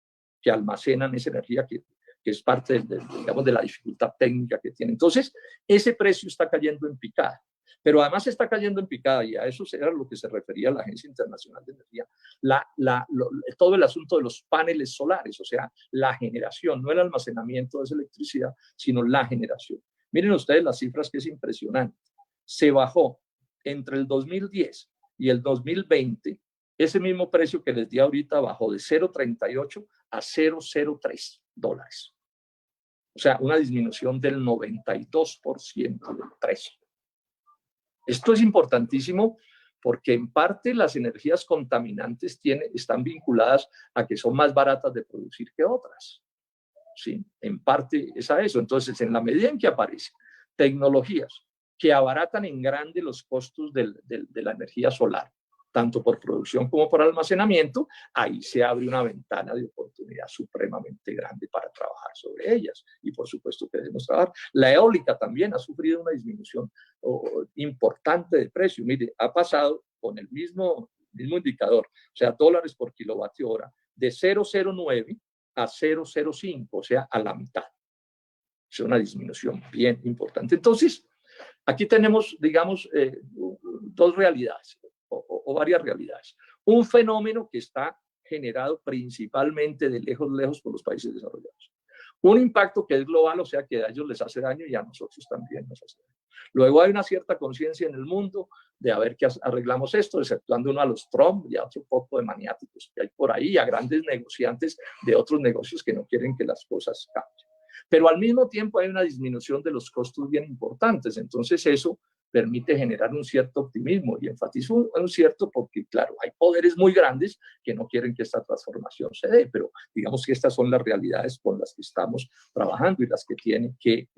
que almacenan esa energía que es parte digamos, de la dificultad técnica que tiene. Entonces, ese precio está cayendo en picada. Pero además está cayendo en picada, y a eso era lo que se refería la Agencia Internacional de Energía, todo el asunto de los paneles solares, o sea, la generación, no el almacenamiento de esa electricidad, sino la generación. Miren ustedes las cifras, que es impresionante. Se bajó entre el 2010 y el 2020, ese mismo precio que les di ahorita bajó de 0.38 a $0.03. O sea, una disminución del 92% del precio. Esto es importantísimo porque en parte las energías contaminantes están vinculadas a que son más baratas de producir que otras. ¿Sí? En parte es a eso. Entonces, en la medida en que aparecen tecnologías que abaratan en grande los costos de la energía solar, tanto por producción como por almacenamiento, ahí se abre una ventana de oportunidad supremamente grande para trabajar sobre ellas. Y por supuesto que debemos trabajar. La eólica también ha sufrido una disminución importante de precio. Mire, ha pasado con el mismo indicador, o sea, dólares por kilovatio hora, de 0.09 a 0.05, o sea, a la mitad. Es una disminución bien importante. Entonces, aquí tenemos, digamos, dos realidades. O varias realidades. Un fenómeno que está generado principalmente de lejos por los países desarrollados. Un impacto que es global, o sea que a ellos les hace daño y a nosotros también nos hace daño. Luego hay una cierta conciencia en el mundo de a ver qué arreglamos esto, exceptuando uno a los Trump y a otro poco de maniáticos que hay por ahí, a grandes negociantes de otros negocios que no quieren que las cosas cambien. Pero al mismo tiempo hay una disminución de los costos bien importantes, entonces eso permite generar un cierto optimismo, y enfatizo un cierto porque, claro, hay poderes muy grandes que no quieren que esta transformación se dé, pero digamos que estas son las realidades con las que estamos trabajando y las que tienen que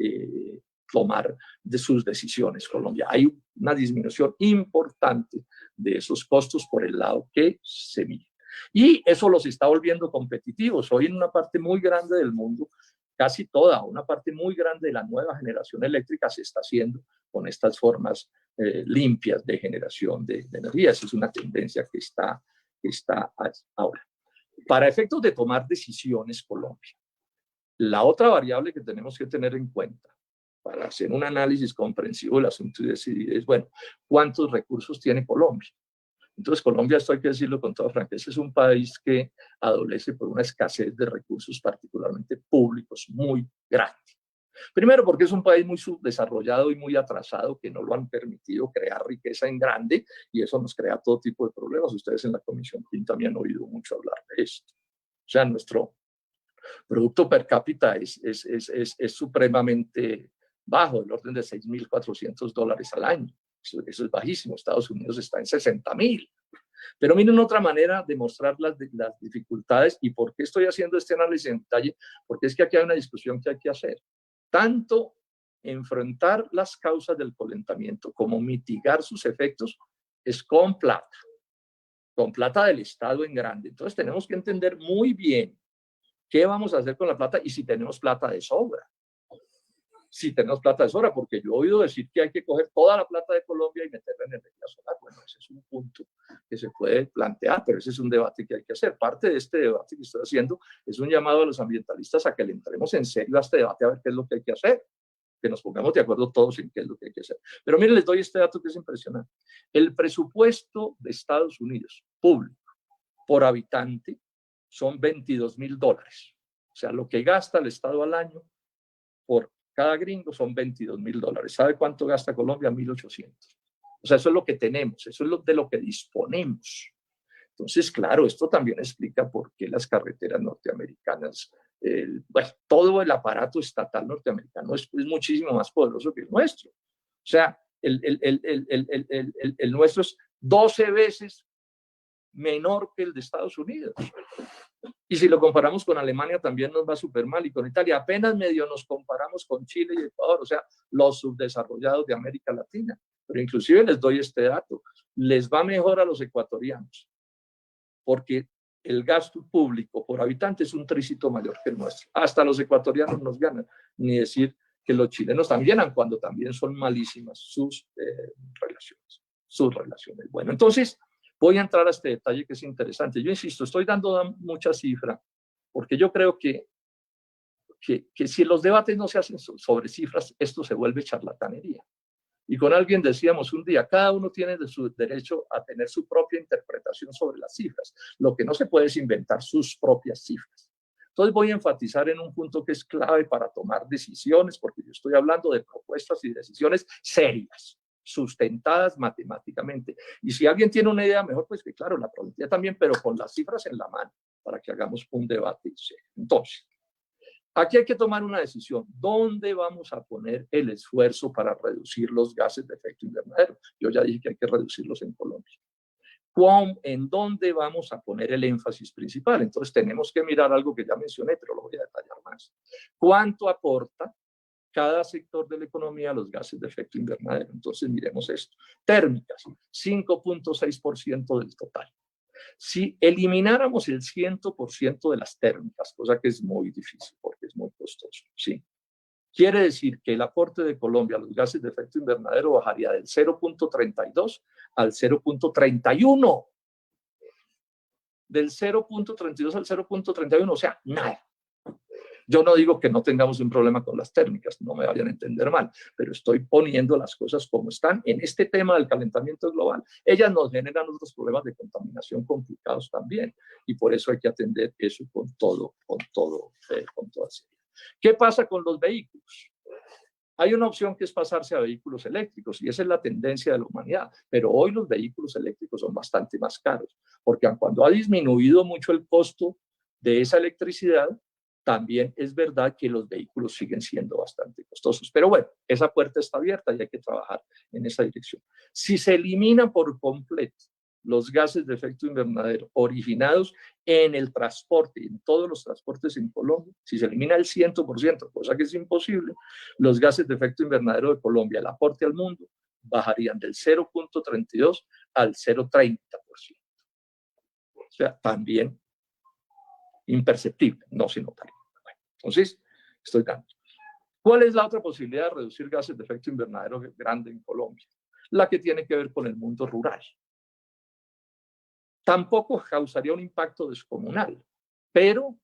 tomar de sus decisiones Colombia. Hay una disminución importante de esos costos por el lado que se mide. Y eso los está volviendo competitivos. Hoy en una parte muy grande del mundo, casi toda, una parte muy grande de la nueva generación eléctrica se está haciendo con estas formas limpias de generación de energía. Esa es una tendencia que está ahora. Para efectos de tomar decisiones, Colombia, la otra variable que tenemos que tener en cuenta para hacer un análisis comprensivo del asunto y decidir es, bueno, ¿cuántos recursos tiene Colombia? Entonces, Colombia, esto hay que decirlo con toda franqueza, es un país que adolece por una escasez de recursos, particularmente públicos, muy grande. Primero, porque es un país muy subdesarrollado y muy atrasado, que no lo han permitido crear riqueza en grande, y eso nos crea todo tipo de problemas. Ustedes en la Comisión PIN también han oído mucho hablar de esto. O sea, nuestro producto per cápita es supremamente bajo, del orden de $6.400 al año. Eso es bajísimo. Estados Unidos está en 60.000. Pero miren otra manera de mostrar las dificultades y por qué estoy haciendo este análisis en detalle, porque es que aquí hay una discusión que hay que hacer. Tanto enfrentar las causas del calentamiento como mitigar sus efectos es con plata del Estado en grande. Entonces tenemos que entender muy bien qué vamos a hacer con la plata y si tenemos plata de sobra. Si tenemos plata de sobra, porque yo he oído decir que hay que coger toda la plata de Colombia y meterla en energía solar. Bueno, ese es un punto que se puede plantear, pero ese es un debate que hay que hacer. Parte de este debate que estoy haciendo es un llamado a los ambientalistas a que le entremos en serio a este debate a ver qué es lo que hay que hacer. que nos pongamos de acuerdo todos en qué es lo que hay que hacer. Pero miren, les doy este dato que es impresionante. El presupuesto de Estados Unidos público por habitante son $22.000. O sea, lo que gasta el Estado al año por cada gringo son $22.000. ¿Sabe cuánto gasta Colombia? 1.800. O sea, eso es lo que tenemos, eso es de lo que disponemos. Entonces, claro, esto también explica por qué las carreteras norteamericanas, bueno, todo el aparato estatal norteamericano es muchísimo más poderoso que el nuestro. O sea, el nuestro es 12 veces menor que el de Estados Unidos. Y si lo comparamos con Alemania también nos va súper mal, y con Italia apenas medio nos comparamos con Chile y Ecuador, o sea, los subdesarrollados de América Latina. Pero inclusive les doy este dato, les va mejor a los ecuatorianos, porque el gasto público por habitante es un trícito mayor que el nuestro. Hasta los ecuatorianos nos ganan, ni decir que los chilenos también ganan, cuando también son malísimas sus relaciones. Bueno, entonces voy a entrar a este detalle que es interesante. Yo insisto, estoy dando mucha cifra, porque yo creo que si los debates no se hacen sobre cifras, esto se vuelve charlatanería. Y con alguien decíamos un día, cada uno tiene su derecho a tener su propia interpretación sobre las cifras. Lo que no se puede es inventar sus propias cifras. Entonces voy a enfatizar en un punto que es clave para tomar decisiones, porque yo estoy hablando de propuestas y decisiones serias, sustentadas matemáticamente. Y si alguien tiene una idea mejor, pues que claro, la probabilidad también, pero con las cifras en la mano, para que hagamos un debate serio. Entonces, aquí hay que tomar una decisión. ¿Dónde vamos a poner el esfuerzo para reducir los gases de efecto invernadero? Yo ya dije que hay que reducirlos en Colombia. ¿En dónde vamos a poner el énfasis principal? Entonces tenemos que mirar algo que ya mencioné, pero lo voy a detallar más. ¿Cuánto aporta cada sector de la economía a los gases de efecto invernadero? Entonces miremos esto. Térmicas, 5.6% del total. Si elimináramos el 100% de las térmicas, cosa que es muy difícil porque es muy costoso, ¿sí? Quiere decir que el aporte de Colombia a los gases de efecto invernadero bajaría del 0.32 al 0.31. Del 0.32 al 0.31, o sea, nada. Yo no digo que no tengamos un problema con las térmicas, no me vayan a entender mal, pero estoy poniendo las cosas como están en este tema del calentamiento global. Ellas nos generan otros problemas de contaminación complicados también, y por eso hay que atender eso con toda seriedad. ¿Qué pasa con los vehículos? Hay una opción que es pasarse a vehículos eléctricos, y esa es la tendencia de la humanidad, pero hoy los vehículos eléctricos son bastante más caros, porque cuando ha disminuido mucho el costo de esa electricidad, también es verdad que los vehículos siguen siendo bastante costosos. Pero bueno, esa puerta está abierta y hay que trabajar en esa dirección. Si se eliminan por completo los gases de efecto invernadero originados en el transporte, en todos los transportes en Colombia, si se elimina el 100%, cosa que es imposible, los gases de efecto invernadero de Colombia, el aporte al mundo, bajarían del 0.32 al 0.30%. O sea, también imperceptible, no se notaría. Bueno, entonces, estoy dando. ¿Cuál es la otra posibilidad de reducir gases de efecto invernadero grande en Colombia? La que tiene que ver con el mundo rural. Tampoco causaría un impacto descomunal, pero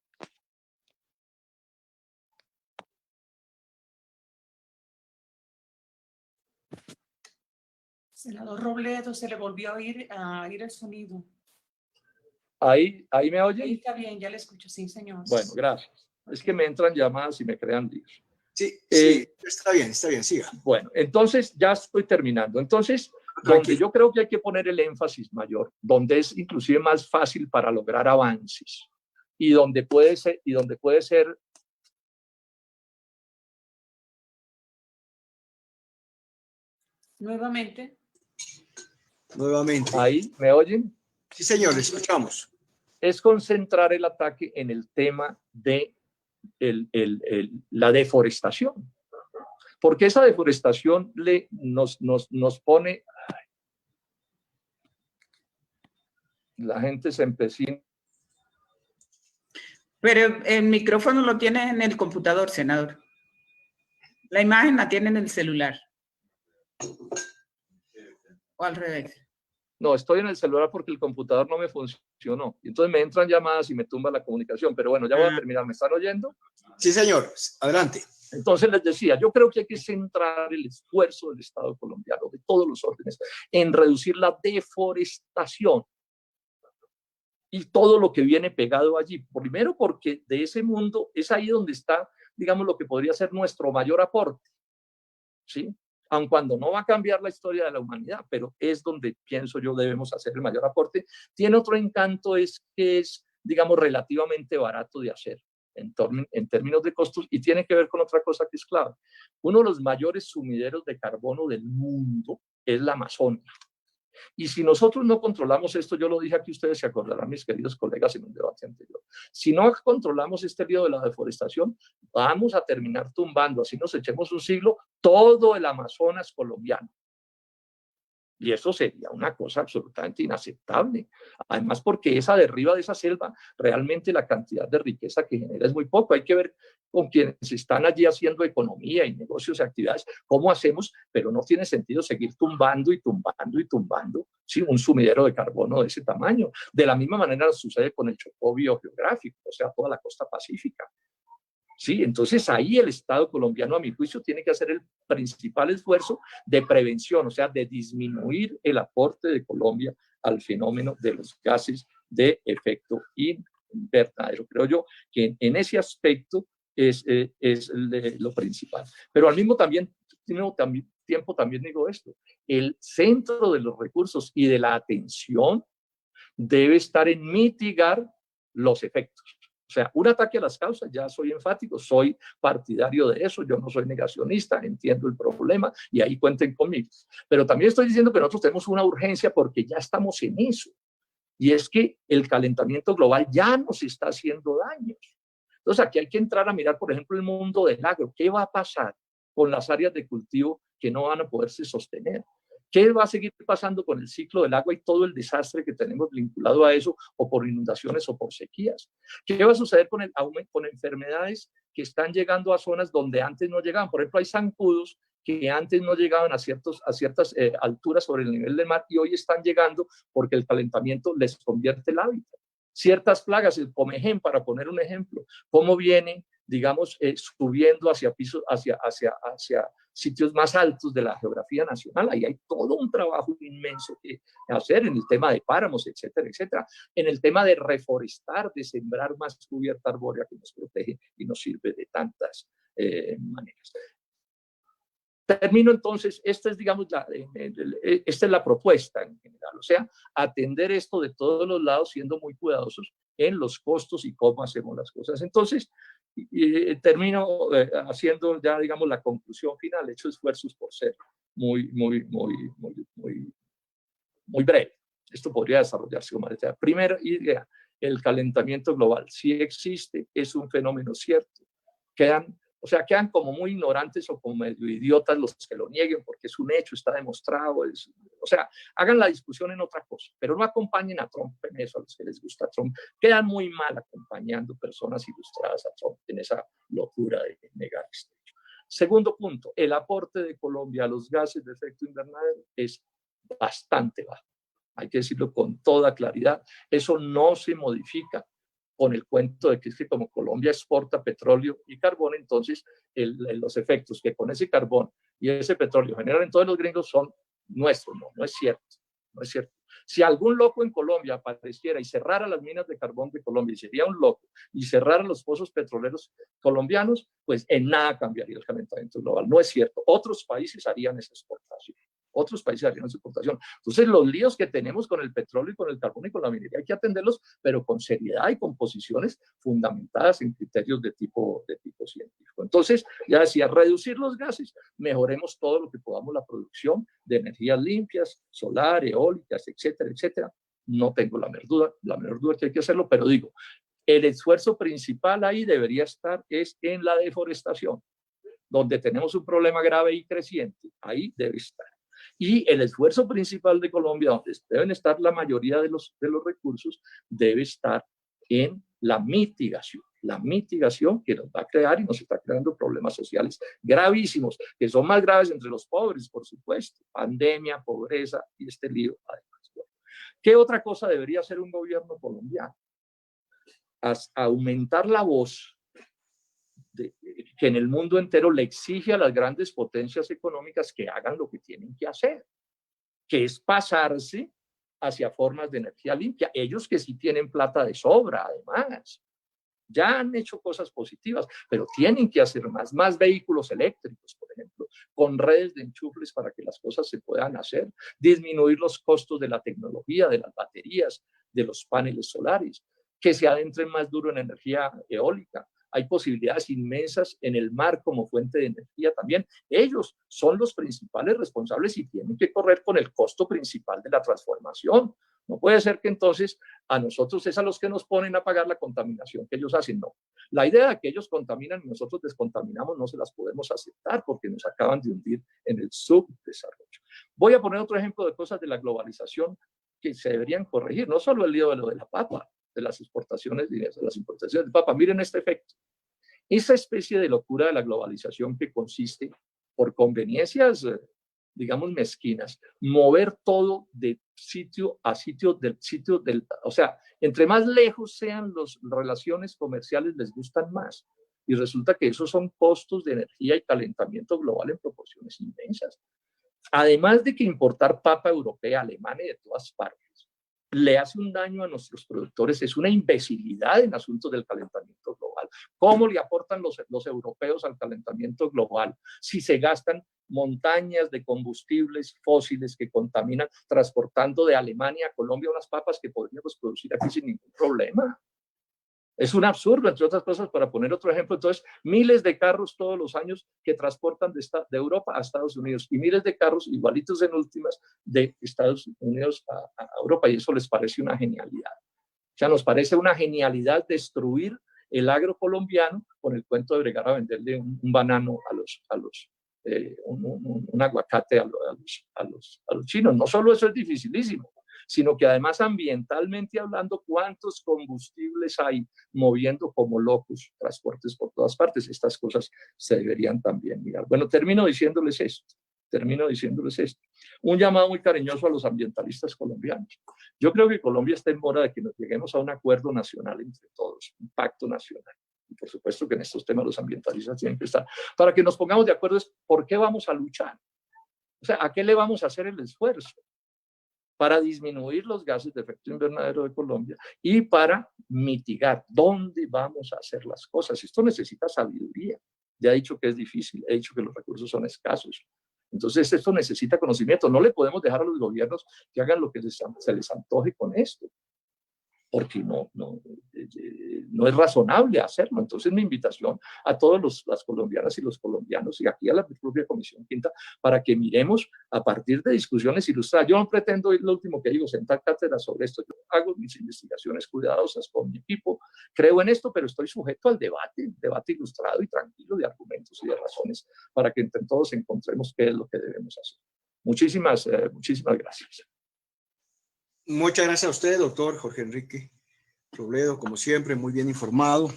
Senador Robledo, se le volvió a ir el sonido. ¿Ahí me oyen? Ahí está bien, ya le escucho, sí, señor. Bueno, gracias. Okay. Es que me entran llamadas y me crean líos. Sí, está bien, siga. Bueno, entonces ya estoy terminando. Entonces, donde yo creo que hay que poner el énfasis mayor, donde es inclusive más fácil para lograr avances y donde puede ser Nuevamente. ¿Ahí me oyen? Sí, señor, le escuchamos. Es concentrar el ataque en el tema de la deforestación. Porque esa deforestación nos pone... La gente se empecina. Pero el micrófono lo tiene en el computador, senador. La imagen la tiene en el celular. O al revés. No, estoy en el celular porque el computador no me funcionó. Entonces me entran llamadas y me tumba la comunicación. Pero bueno, ya voy a terminar. ¿Me están oyendo? Sí, señor. Adelante. Entonces les decía, yo creo que hay que centrar el esfuerzo del Estado colombiano, de todos los órdenes, en reducir la deforestación y todo lo que viene pegado allí. Primero porque de ese mundo es ahí donde está, digamos, lo que podría ser nuestro mayor aporte, ¿sí? Aun cuando no va a cambiar la historia de la humanidad, pero es donde pienso yo debemos hacer el mayor aporte. Tiene otro encanto, es que es, digamos, relativamente barato de hacer en términos de costos, y tiene que ver con otra cosa que es clave. Uno de los mayores sumideros de carbono del mundo es la Amazonia. Y si nosotros no controlamos esto, yo lo dije aquí, ustedes se acordarán, mis queridos colegas, en un debate anterior, si no controlamos este lío de la deforestación, vamos a terminar tumbando, así nos echemos un siglo, todo el Amazonas colombiano. Y eso sería una cosa absolutamente inaceptable. Además, porque esa derriba de esa selva, realmente la cantidad de riqueza que genera es muy poco. Hay que ver con quienes están allí haciendo economía y negocios y actividades, cómo hacemos, pero no tiene sentido seguir tumbando y tumbando y tumbando, ¿sí? Un sumidero de carbono de ese tamaño. De la misma manera sucede con el Chocó biogeográfico, o sea, toda la costa pacífica. Sí, entonces ahí el Estado colombiano, a mi juicio, tiene que hacer el principal esfuerzo de prevención, o sea, de disminuir el aporte de Colombia al fenómeno de los gases de efecto invernadero. Creo yo que en ese aspecto es lo principal. Pero al mismo tiempo también digo esto, el centro de los recursos y de la atención debe estar en mitigar los efectos. O sea, un ataque a las causas, ya soy enfático, soy partidario de eso, yo no soy negacionista, entiendo el problema y ahí cuenten conmigo. Pero también estoy diciendo que nosotros tenemos una urgencia porque ya estamos en eso. Y es que el calentamiento global ya nos está haciendo daños. Entonces aquí hay que entrar a mirar, por ejemplo, el mundo del agro. ¿Qué va a pasar con las áreas de cultivo que no van a poderse sostener? ¿Qué va a seguir pasando con el ciclo del agua y todo el desastre que tenemos vinculado a eso, o por inundaciones o por sequías? ¿Qué va a suceder con el aumento, con enfermedades que están llegando a zonas donde antes no llegaban? Por ejemplo, hay zancudos que antes no llegaban a ciertas alturas sobre el nivel del mar y hoy están llegando porque el calentamiento les convierte el hábitat. Ciertas plagas, el comején, para poner un ejemplo, cómo vienen, digamos, subiendo hacia pisos, hacia sitios más altos de la geografía nacional. Ahí hay todo un trabajo inmenso que hacer en el tema de páramos, etcétera, etcétera. En el tema de reforestar, de sembrar más cubierta arbórea que nos protege y nos sirve de tantas maneras. Termino entonces, esta es, digamos, esta es la propuesta en general, o sea, atender esto de todos los lados, siendo muy cuidadosos en los costos y cómo hacemos las cosas. Entonces, termino haciendo ya, digamos, la conclusión final. He hecho esfuerzos por ser muy breve. Esto podría desarrollarse como idea. Primera idea, el calentamiento global. Si existe, es un fenómeno cierto. Quedan como muy ignorantes o como medio idiotas los que lo nieguen, porque es un hecho, está demostrado. Hagan la discusión en otra cosa, pero no acompañen a Trump en eso, a los que les gusta Trump. Quedan muy mal acompañando personas ilustradas a Trump en esa locura de negar este hecho. Segundo punto, el aporte de Colombia a los gases de efecto invernadero es bastante bajo. Hay que decirlo con toda claridad. Eso no se modifica con el cuento de que es que como Colombia exporta petróleo y carbón, entonces los efectos que con ese carbón y ese petróleo generan en todos los gringos son nuestros. No es cierto. No es cierto. Si algún loco en Colombia apareciera y cerrara las minas de carbón de Colombia, y sería un loco, y cerrara los pozos petroleros colombianos, pues en nada cambiaría el calentamiento global. No es cierto. Otros países harían esa exportación. Otros países harían su exportación. Entonces, los líos que tenemos con el petróleo y con el carbón y con la minería hay que atenderlos, pero con seriedad y con posiciones fundamentadas en criterios de tipo científico. Entonces, ya decía, reducir los gases, mejoremos todo lo que podamos la producción de energías limpias, solar, eólicas, etcétera, etcétera. No tengo la menor duda que hay que hacerlo, pero digo, el esfuerzo principal ahí debería estar es en la deforestación, donde tenemos un problema grave y creciente. Ahí debe estar. Y el esfuerzo principal de Colombia, donde deben estar la mayoría de los recursos, debe estar en la mitigación que nos va a crear y nos está creando problemas sociales gravísimos, que son más graves entre los pobres, por supuesto, pandemia, pobreza y este lío además. ¿Qué otra cosa debería hacer un gobierno colombiano? Aumentar la voz que en el mundo entero le exige a las grandes potencias económicas que hagan lo que tienen que hacer, que es pasarse hacia formas de energía limpia. Ellos que sí tienen plata de sobra, además. Ya han hecho cosas positivas, pero tienen que hacer más vehículos eléctricos, por ejemplo, con redes de enchufes para que las cosas se puedan hacer, disminuir los costos de la tecnología, de las baterías, de los paneles solares, que se adentren más duro en energía eólica. Hay posibilidades inmensas en el mar como fuente de energía también. Ellos son los principales responsables y tienen que correr con el costo principal de la transformación. No puede ser que entonces a nosotros es a los que nos ponen a pagar la contaminación que ellos hacen. No. La idea de que ellos contaminan y nosotros descontaminamos no se las podemos aceptar porque nos acaban de hundir en el subdesarrollo. Voy a poner otro ejemplo de cosas de la globalización que se deberían corregir. No solo el lío de lo de la papa, de las exportaciones, de las importaciones de papa. Miren este efecto. Esa especie de locura de la globalización que consiste por conveniencias, digamos, mezquinas, mover todo de sitio a sitio, o sea, entre más lejos sean las relaciones comerciales, les gustan más. Y resulta que esos son costos de energía y calentamiento global en proporciones inmensas. Además de que importar papa europea, alemana y de todas partes le hace un daño a nuestros productores, es una imbecilidad en asuntos del calentamiento global. ¿Cómo le aportan los europeos al calentamiento global si se gastan montañas de combustibles fósiles que contaminan, transportando de Alemania a Colombia unas papas que podríamos producir aquí sin ningún problema? Es un absurdo, entre otras cosas, para poner otro ejemplo. Entonces, miles de carros todos los años que transportan de Europa a Estados Unidos y miles de carros igualitos en últimas de Estados Unidos a Europa, y eso les parece una genialidad. O sea, nos parece una genialidad destruir el agro colombiano con el cuento de bregar a venderle un banano un aguacate a los chinos. No solo eso es dificilísimo, sino que además ambientalmente hablando, ¿cuántos combustibles hay moviendo como locos transportes por todas partes? Estas cosas se deberían también mirar. Bueno, termino diciéndoles esto. Un llamado muy cariñoso a los ambientalistas colombianos. Yo creo que Colombia está en hora de que nos lleguemos a un acuerdo nacional entre todos, un pacto nacional. Y por supuesto que en estos temas los ambientalistas tienen que estar, para que nos pongamos de acuerdo es por qué vamos a luchar. O sea, ¿a qué le vamos a hacer el esfuerzo? Para disminuir los gases de efecto invernadero de Colombia y para mitigar dónde vamos a hacer las cosas. Esto necesita sabiduría. Ya he dicho que es difícil, he dicho que los recursos son escasos. Entonces esto necesita conocimiento. No le podemos dejar a los gobiernos que hagan lo que se les antoje con esto, porque no es razonable hacerlo. Entonces mi invitación a todos las colombianas y los colombianos y aquí a la propia Comisión Quinta para que miremos a partir de discusiones ilustradas. Yo no pretendo ir lo último que digo, sentar cátedra sobre esto. Yo hago mis investigaciones cuidadosas con mi equipo, creo en esto, pero estoy sujeto al debate ilustrado y tranquilo de argumentos y de razones para que entre todos encontremos qué es lo que debemos hacer. Muchísimas gracias. Muchas gracias a usted, doctor Jorge Enrique Robledo, como siempre, muy bien informado,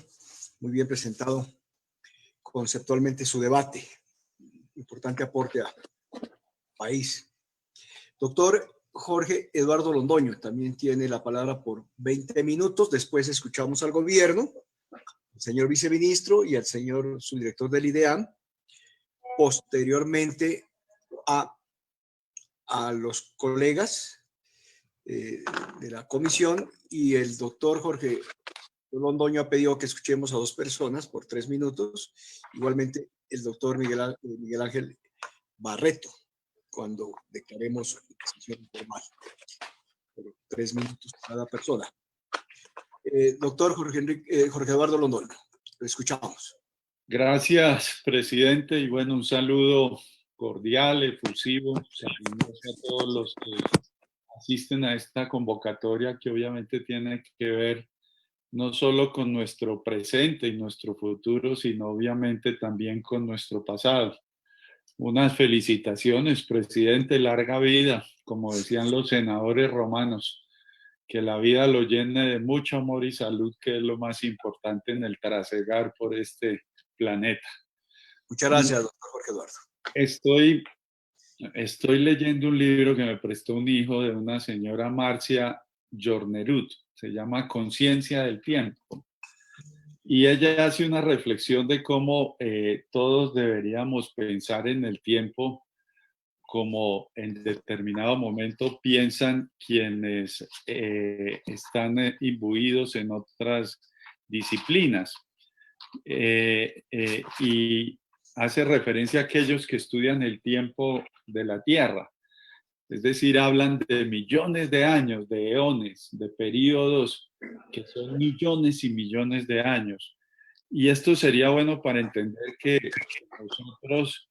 muy bien presentado conceptualmente su debate. Importante aporte al país. Doctor Jorge Eduardo Londoño también tiene la palabra por 20 minutos. Después escuchamos al gobierno, al señor viceministro y al señor subdirector del IDEAM. Posteriormente a los colegas de la comisión, y el doctor Jorge Londoño ha pedido que escuchemos a 2 personas por 3 minutos. Igualmente el doctor Miguel Ángel Barreto, cuando declaremos sesión informal. 3 minutos cada persona. Doctor Jorge Eduardo Londoño, lo escuchamos. Gracias, presidente, y bueno, un saludo cordial, efusivo, a todos los que asisten a esta convocatoria que obviamente tiene que ver no solo con nuestro presente y nuestro futuro, sino obviamente también con nuestro pasado. Unas felicitaciones, presidente, larga vida, como decían los senadores romanos, que la vida lo llene de mucho amor y salud, que es lo más importante en el trasegar por este planeta. Muchas gracias, doctor Jorge Eduardo. Estoy leyendo un libro que me prestó un hijo de una señora Marcia Jornerud, se llama Conciencia del Tiempo. Y ella hace una reflexión de cómo todos deberíamos pensar en el tiempo como en determinado momento piensan quienes están imbuidos en otras disciplinas. Y hace referencia a aquellos que estudian el tiempo de la Tierra. Es decir, hablan de millones de años, de eones, de periodos que son millones y millones de años. Y esto sería bueno para entender que nosotros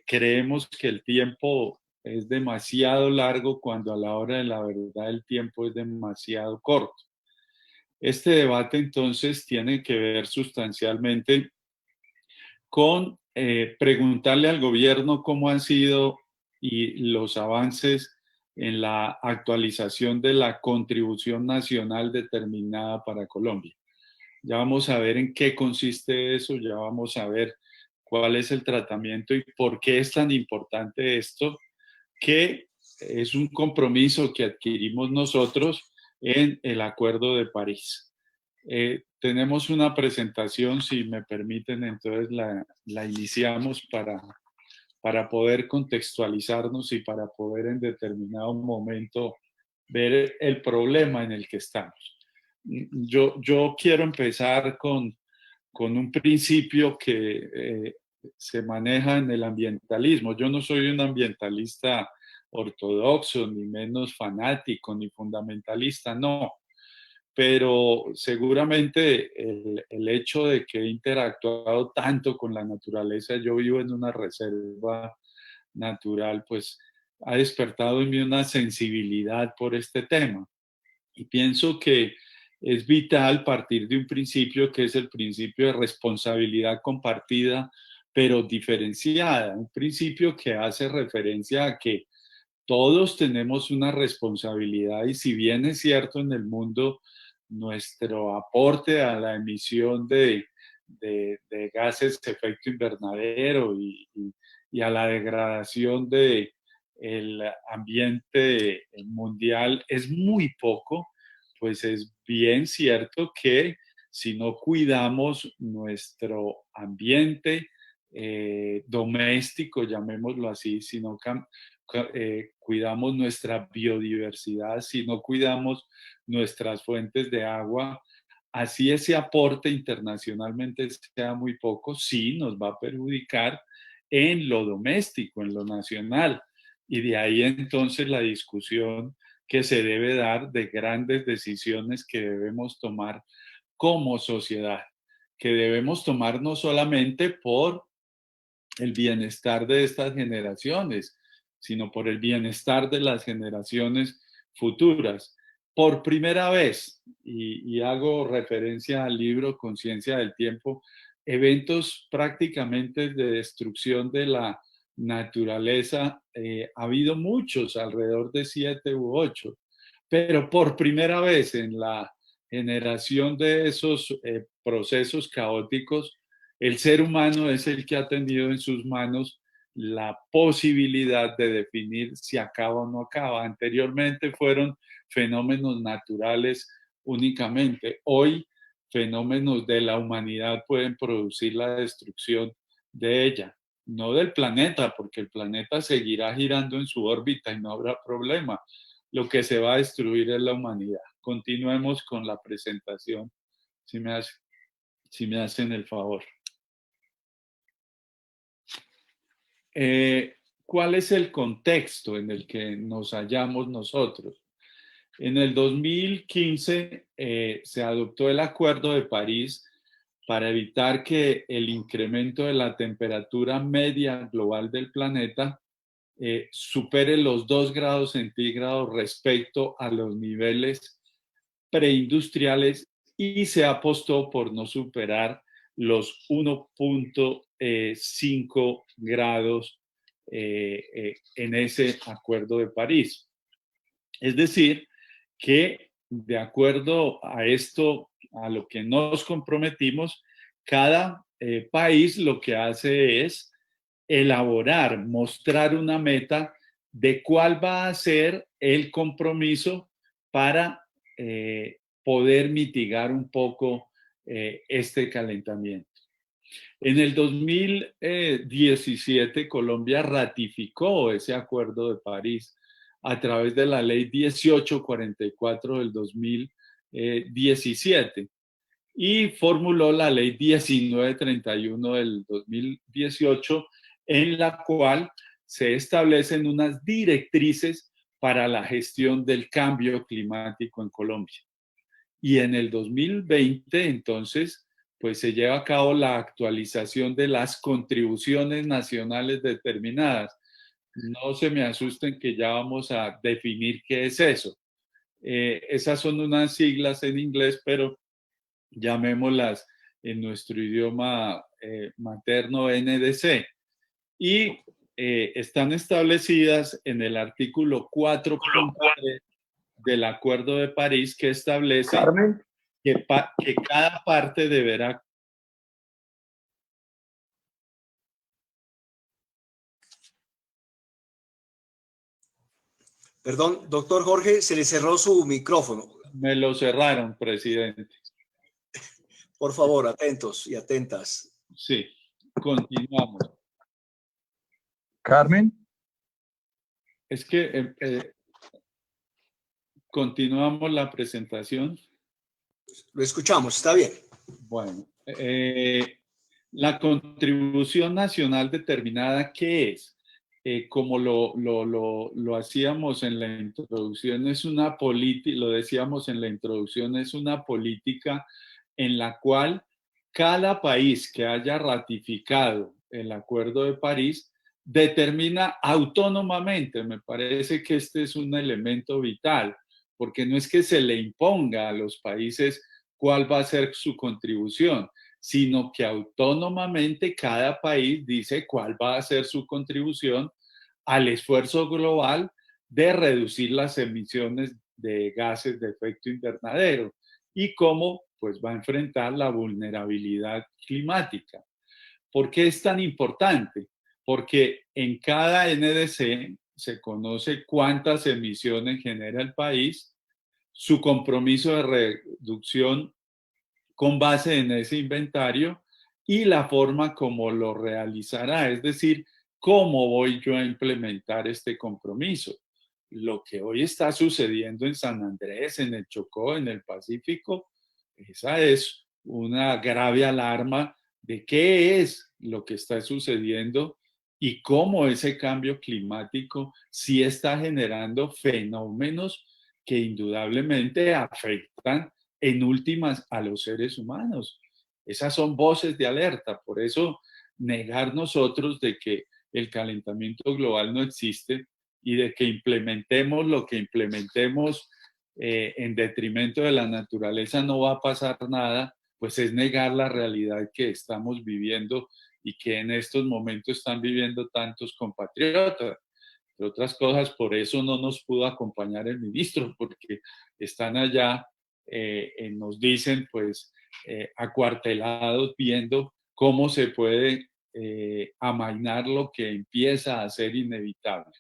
creemos que el tiempo es demasiado largo cuando a la hora de la verdad el tiempo es demasiado corto. Este debate entonces tiene que ver sustancialmente con preguntarle al gobierno cómo han sido y los avances en la actualización de la contribución nacional determinada para Colombia. Ya vamos a ver en qué consiste eso, ya vamos a ver cuál es el tratamiento y por qué es tan importante esto, que es un compromiso que adquirimos nosotros en el Acuerdo de París. Tenemos una presentación, si me permiten, entonces la iniciamos para poder contextualizarnos y para poder en determinado momento ver el problema en el que estamos. Yo quiero empezar con un principio que se maneja en el ambientalismo. Yo no soy un ambientalista ortodoxo, ni menos fanático, ni fundamentalista, no. Pero seguramente el hecho de que he interactuado tanto con la naturaleza, yo vivo en una reserva natural, pues ha despertado en mí una sensibilidad por este tema. Y pienso que es vital partir de un principio que es el principio de responsabilidad compartida, pero diferenciada. Un principio que hace referencia a que todos tenemos una responsabilidad y si bien es cierto en el mundo nuestro aporte a la emisión de gases de efecto invernadero y a la degradación del ambiente mundial es muy poco, pues es bien cierto que si no cuidamos nuestro ambiente doméstico, llamémoslo así, si no cuidamos nuestra biodiversidad, si no cuidamos nuestras fuentes de agua, así ese aporte internacionalmente sea muy poco, sí nos va a perjudicar en lo doméstico, en lo nacional. Y de ahí entonces la discusión que se debe dar de grandes decisiones que debemos tomar como sociedad, que debemos tomar no solamente por el bienestar de estas generaciones, sino por el bienestar de las generaciones futuras. Por primera vez, y hago referencia al libro Conciencia del Tiempo, eventos prácticamente de destrucción de la naturaleza, ha habido muchos, alrededor de 7 u 8, pero por primera vez en la generación de esos procesos caóticos, el ser humano es el que ha tenido en sus manos la posibilidad de definir si acaba o no acaba. Anteriormente fueron fenómenos naturales únicamente. Hoy fenómenos de la humanidad pueden producir la destrucción de ella, no del planeta, porque el planeta seguirá girando en su órbita y no habrá problema. Lo que se va a destruir es la humanidad. Continuemos con la presentación, si me hacen el favor. ¿Cuál es el contexto en el que nos hallamos nosotros? En el 2015 se adoptó el Acuerdo de París para evitar que el incremento de la temperatura media global del planeta supere los 2 grados centígrados respecto a los niveles preindustriales y se apostó por no superar los 1.5 grados en ese Acuerdo de París. Es decir, que de acuerdo a esto, a lo que nos comprometimos, cada país lo que hace es elaborar, mostrar una meta de cuál va a ser el compromiso para poder mitigar un poco este calentamiento. En el 2017, Colombia ratificó ese Acuerdo de París a través de la Ley 1844 del 2017 y formuló la Ley 1931 del 2018, en la cual se establecen unas directrices para la gestión del cambio climático en Colombia. Y en el 2020, entonces, pues se lleva a cabo la actualización de las contribuciones nacionales determinadas. No se me asusten que ya vamos a definir qué es eso. Esas son unas siglas en inglés, pero llamémoslas en nuestro idioma materno NDC. Y están establecidas en el artículo 4.3 del Acuerdo de París, que establece que cada parte deberá... Perdón, doctor Jorge, se le cerró su micrófono. Me lo cerraron, presidente. Por favor, atentos y atentas. Sí, continuamos. Carmen. Es que continuamos la presentación. Lo escuchamos, está bien. Bueno, la contribución nacional determinada, ¿qué es? Como lo hacíamos en la introducción, es una política, lo decíamos en la introducción, es una política en la cual cada país que haya ratificado el Acuerdo de París determina autónomamente. Me parece que este es un elemento vital, porque no es que se le imponga a los países cuál va a ser su contribución, sino que autónomamente cada país dice cuál va a ser su contribución al esfuerzo global de reducir las emisiones de gases de efecto invernadero y cómo pues va a enfrentar la vulnerabilidad climática. ¿Por qué es tan importante? Porque en cada NDC se conoce cuántas emisiones genera el país, su compromiso de reducción con base en ese inventario y la forma como lo realizará, es decir, cómo voy yo a implementar este compromiso. Lo que hoy está sucediendo en San Andrés, en el Chocó, en el Pacífico, esa es una grave alarma de qué es lo que está sucediendo y cómo ese cambio climático sí está generando fenómenos que indudablemente afectan en últimas a los seres humanos. Esas son voces de alerta, por eso negar nosotros de que el calentamiento global no existe y de que implementemos lo que implementemos en detrimento de la naturaleza no va a pasar nada, pues es negar la realidad que estamos viviendo y que en estos momentos están viviendo tantos compatriotas. Entre otras cosas, por eso no nos pudo acompañar el ministro, porque están allá, nos dicen, pues, acuartelados viendo cómo se puede amainar lo que empieza a ser inevitable.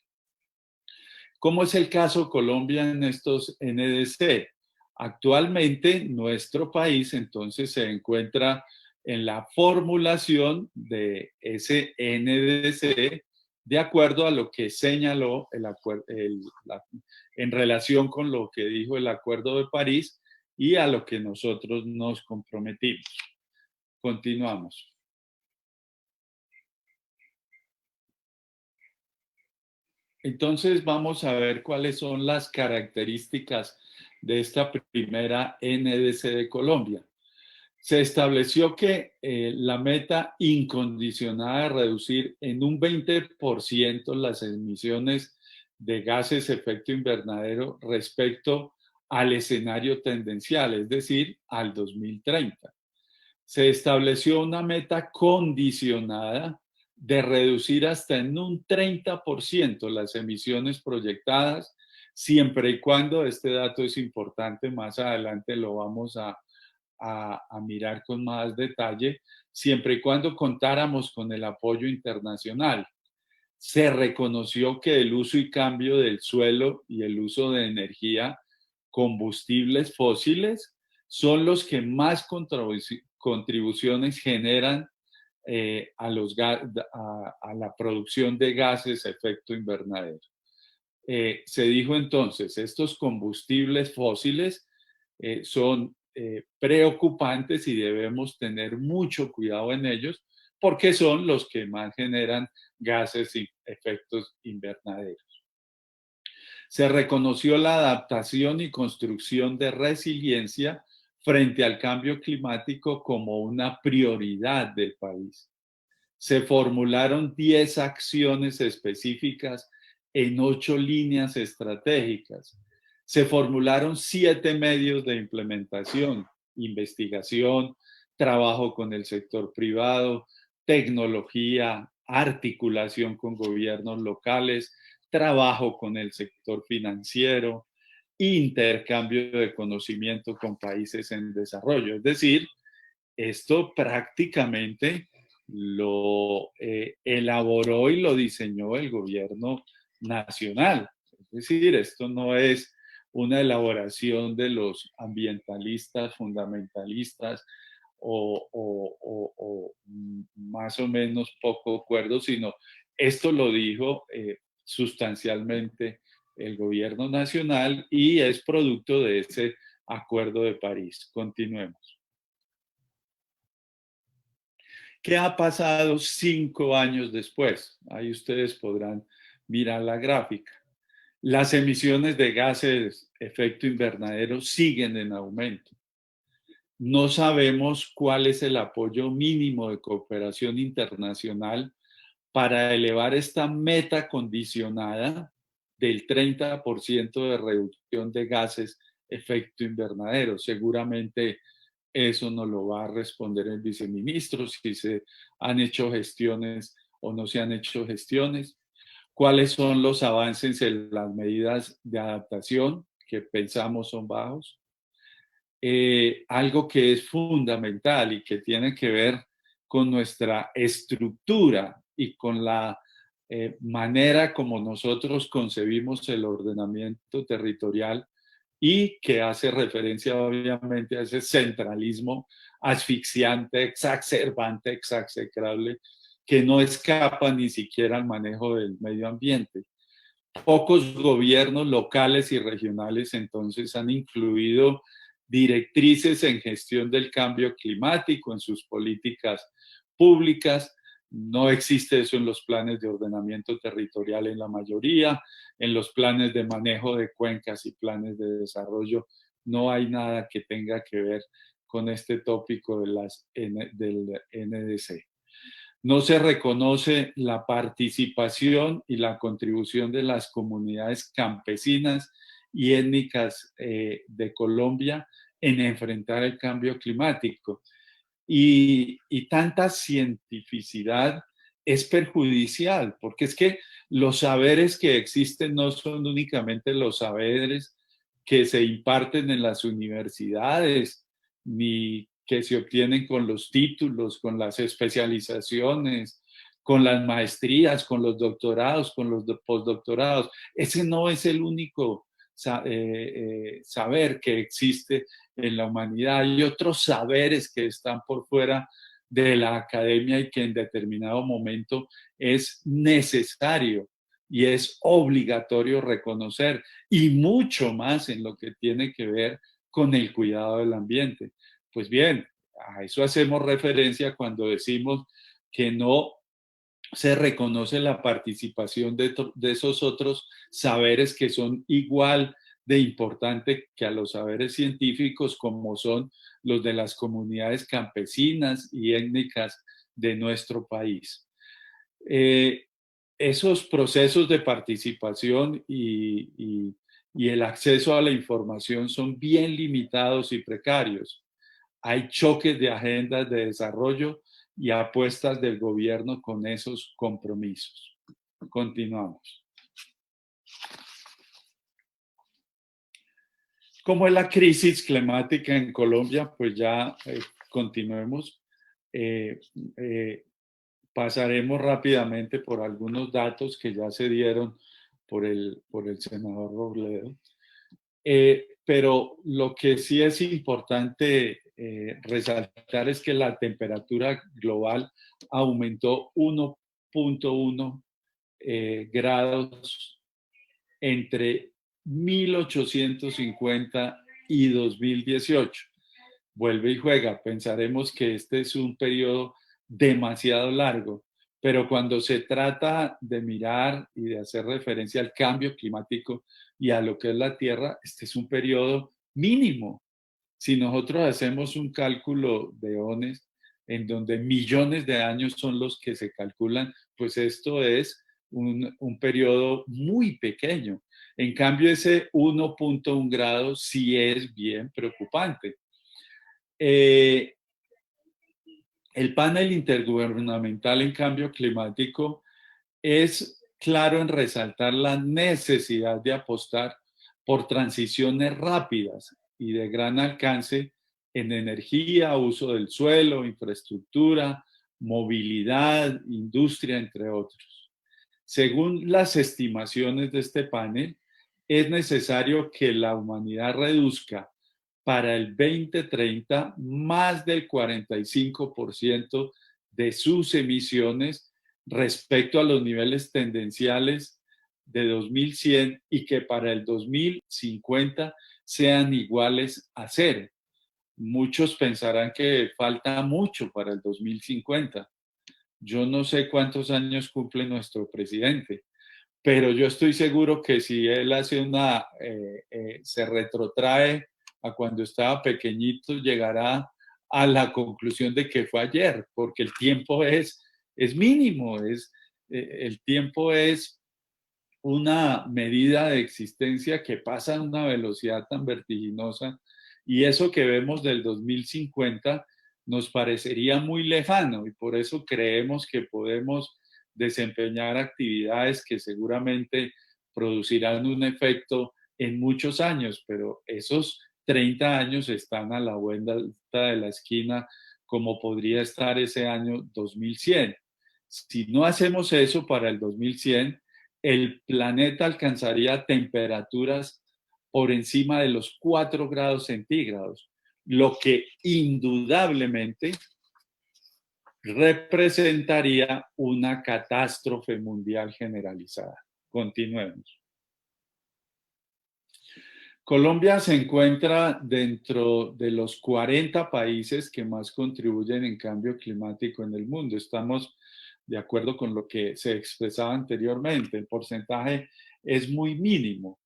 ¿Cómo es el caso Colombia en estos NDC? Actualmente nuestro país entonces se encuentra en la formulación de ese NDC de acuerdo a lo que señaló en relación con lo que dijo el Acuerdo de París y a lo que nosotros nos comprometimos. Continuamos. Entonces vamos a ver cuáles son las características de esta primera NDC de Colombia. Se estableció que la meta incondicionada de reducir en un 20% las emisiones de gases de efecto invernadero respecto al escenario tendencial, es decir, al 2030. Se estableció una meta condicionada de reducir hasta en un 30% las emisiones proyectadas, siempre y cuando, este dato es importante, más adelante lo vamos a mirar con más detalle, siempre y cuando contáramos con el apoyo internacional. Se reconoció que el uso y cambio del suelo y el uso de energía, combustibles fósiles, son los que más contribuciones generan a la producción de gases de efecto invernadero. Se dijo entonces, estos combustibles fósiles son preocupantes y debemos tener mucho cuidado en ellos porque son los que más generan gases y efectos invernaderos. Se reconoció la adaptación y construcción de resiliencia frente al cambio climático como una prioridad del país. Se formularon 10 acciones específicas en 8 líneas estratégicas. Se formularon 7 medios de implementación: investigación, trabajo con el sector privado, tecnología, articulación con gobiernos locales, trabajo con el sector financiero, intercambio de conocimiento con países en desarrollo. Es decir, esto prácticamente lo elaboró y lo diseñó el gobierno nacional. Es decir, esto no es una elaboración de los ambientalistas, fundamentalistas o más o menos poco cuerdos, sino esto lo dijo sustancialmente el gobierno nacional y es producto de ese Acuerdo de París. Continuemos. ¿Qué ha pasado 5 años después? Ahí ustedes podrán mirar la gráfica. Las emisiones de gases de efecto invernadero siguen en aumento. No sabemos cuál es el apoyo mínimo de cooperación internacional para elevar esta meta condicionada del 30% de reducción de gases de efecto invernadero. Seguramente eso nos lo va a responder el viceministro, si se han hecho gestiones o no se han hecho gestiones. ¿Cuáles son los avances en las medidas de adaptación que pensamos son bajos? Algo que es fundamental y que tiene que ver con nuestra estructura y con la manera como nosotros concebimos el ordenamiento territorial y que hace referencia obviamente a ese centralismo asfixiante, exacerbante, execrable, que no escapa ni siquiera al manejo del medio ambiente. Pocos gobiernos locales y regionales entonces han incluido directrices en gestión del cambio climático en sus políticas públicas. No existe eso en los planes de ordenamiento territorial en la mayoría, en los planes de manejo de cuencas y planes de desarrollo no hay nada que tenga que ver con este tópico del NDC. No se reconoce la participación y la contribución de las comunidades campesinas y étnicas de Colombia en enfrentar el cambio climático. Y tanta cientificidad es perjudicial, porque es que los saberes que existen no son únicamente los saberes que se imparten en las universidades, ni que se obtienen con los títulos, con las especializaciones, con las maestrías, con los doctorados, con los postdoctorados. Ese no es el único saber que existe en la humanidad. Hay otros saberes que están por fuera de la academia y que en determinado momento es necesario y es obligatorio reconocer, y mucho más en lo que tiene que ver con el cuidado del ambiente. Pues bien, a eso hacemos referencia cuando decimos que no se reconoce la participación de esos otros saberes que son igual de importante que a los saberes científicos, como son los de las comunidades campesinas y étnicas de nuestro país. Esos procesos de participación y el acceso a la información son bien limitados y precarios. Hay choques de agendas de desarrollo y apuestas del gobierno con esos compromisos. Continuamos. ¿Cómo es la crisis climática en Colombia? Pues ya continuemos. Pasaremos rápidamente por algunos datos que ya se dieron por el senador Robledo. pero lo que sí es importante resaltar es que la temperatura global aumentó 1.1 grados entre 1850 y 2018. Vuelve y juega. Pensaremos que este es un periodo demasiado largo, pero cuando se trata de mirar y de hacer referencia al cambio climático y a lo que es la Tierra, este es un periodo mínimo. Si nosotros hacemos un cálculo de eones en donde millones de años son los que se calculan, pues esto es un periodo muy pequeño. En cambio, ese 1.1 grados sí es bien preocupante. El panel intergubernamental en cambio climático es claro en resaltar la necesidad de apostar por transiciones rápidas y de gran alcance en energía, uso del suelo, infraestructura, movilidad, industria, entre otros. Según las estimaciones de este panel, es necesario que la humanidad reduzca para el 2030 más del 45% de sus emisiones respecto a los niveles tendenciales de 2100 y que para el 2050 sean iguales a cero. Muchos pensarán que falta mucho para el 2050. Yo no sé cuántos años cumple nuestro presidente, pero yo estoy seguro que si él hace se retrotrae a cuando estaba pequeñito, llegará a la conclusión de que fue ayer, porque el tiempo es mínimo, el tiempo es una medida de existencia que pasa a una velocidad tan vertiginosa y eso que vemos del 2050 nos parecería muy lejano y por eso creemos que podemos desempeñar actividades que seguramente producirán un efecto en muchos años, pero esos 30 años están a la vuelta de la esquina como podría estar ese año 2100. Si no hacemos eso para el 2100, el planeta alcanzaría temperaturas por encima de los 4 grados centígrados, lo que indudablemente representaría una catástrofe mundial generalizada. Continuemos. Colombia se encuentra dentro de los 40 países que más contribuyen en cambio climático en el mundo. Estamos de acuerdo con lo que se expresaba anteriormente. El porcentaje es muy mínimo,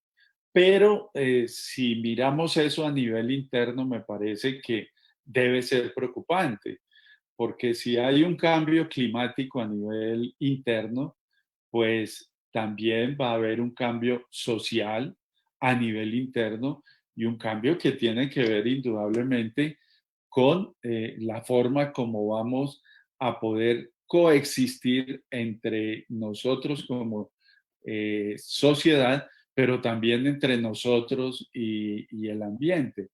pero si miramos eso a nivel interno, me parece que debe ser preocupante, porque si hay un cambio climático a nivel interno, pues también va a haber un cambio social a nivel interno y un cambio que tiene que ver indudablemente con la forma como vamos a poder coexistir entre nosotros como sociedad, pero también entre nosotros y el ambiente.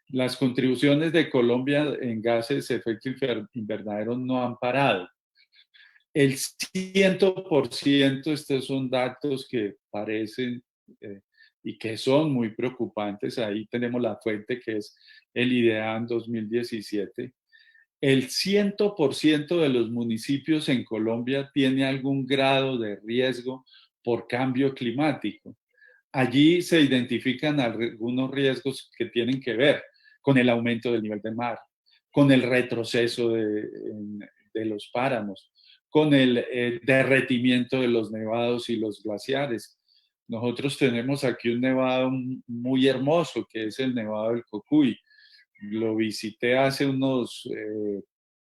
Las contribuciones de Colombia en gases de efecto invernadero no han parado. El 100%, estos son datos que parecen y que son muy preocupantes. Ahí tenemos la fuente que es el IDEAN 2017. El 100% de los municipios en Colombia tiene algún grado de riesgo por cambio climático. Allí se identifican algunos riesgos que tienen que ver con el aumento del nivel del mar, con el retroceso de los páramos, con el derretimiento de los nevados y los glaciares. Nosotros tenemos aquí un nevado muy hermoso, que es el Nevado del Cocuy. Lo visité hace unos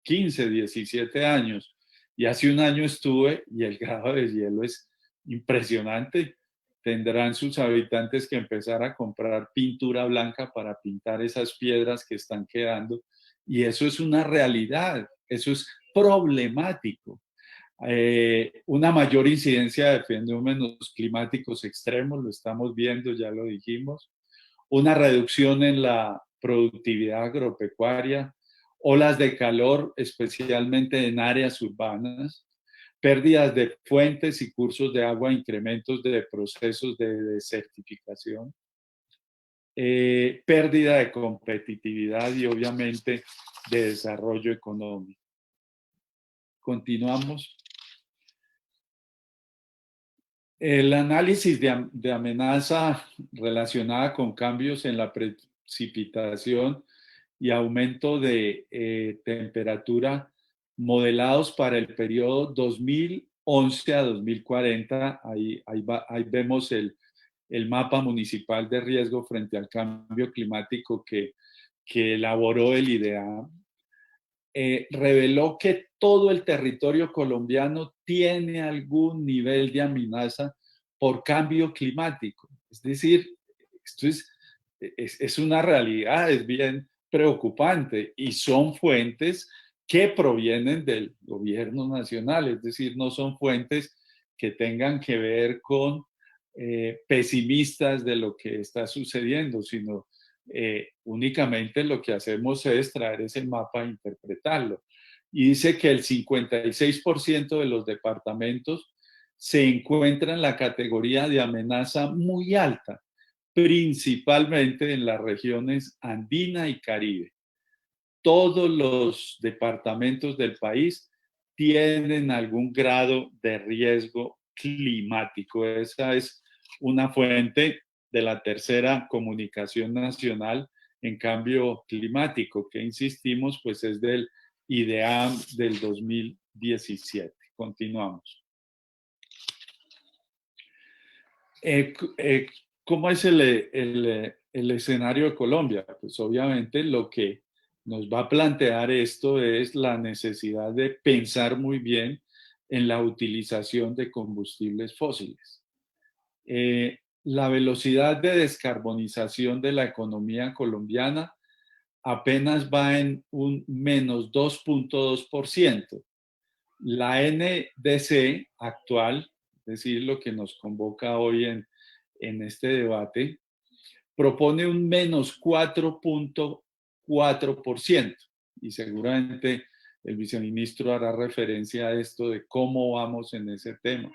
15, 17 años y hace un año estuve y el grado de hielo es impresionante. Tendrán sus habitantes que empezar a comprar pintura blanca para pintar esas piedras que están quedando y eso es una realidad, eso es problemático. Una mayor incidencia de fenómenos climáticos extremos, lo estamos viendo, ya lo dijimos. Una reducción en la productividad agropecuaria, olas de calor, especialmente en áreas urbanas, pérdidas de fuentes y cursos de agua, incrementos de procesos de desertificación. pérdida de competitividad y obviamente de desarrollo económico. Continuamos. El análisis de amenaza relacionada con cambios en la precipitación y aumento de temperatura modelados para el periodo 2011 a 2040. Ahí vemos el mapa municipal de riesgo frente al cambio climático que elaboró el IDEAM. Reveló que todo el territorio colombiano tiene algún nivel de amenaza por cambio climático. Es decir, esto es una realidad, es bien preocupante y son fuentes que provienen del gobierno nacional, es decir, no son fuentes que tengan que ver con pesimistas de lo que está sucediendo, sino únicamente lo que hacemos es traer ese mapa e interpretarlo. Y dice que el 56% de los departamentos se encuentra en la categoría de amenaza muy alta, principalmente en las regiones andina y Caribe. Todos los departamentos del país tienen algún grado de riesgo climático. Esa es una fuente de la tercera comunicación nacional en cambio climático, que insistimos, pues es del IDEAM del 2017. Continuamos. ¿Cómo es el escenario de Colombia? Pues obviamente lo que nos va a plantear esto es la necesidad de pensar muy bien en la utilización de combustibles fósiles. La velocidad de descarbonización de la economía colombiana apenas va en un menos 2.2%. La NDC actual, es decir, lo que nos convoca hoy en este debate, propone un menos 4.4%. Y seguramente el viceministro hará referencia a esto de cómo vamos en ese tema.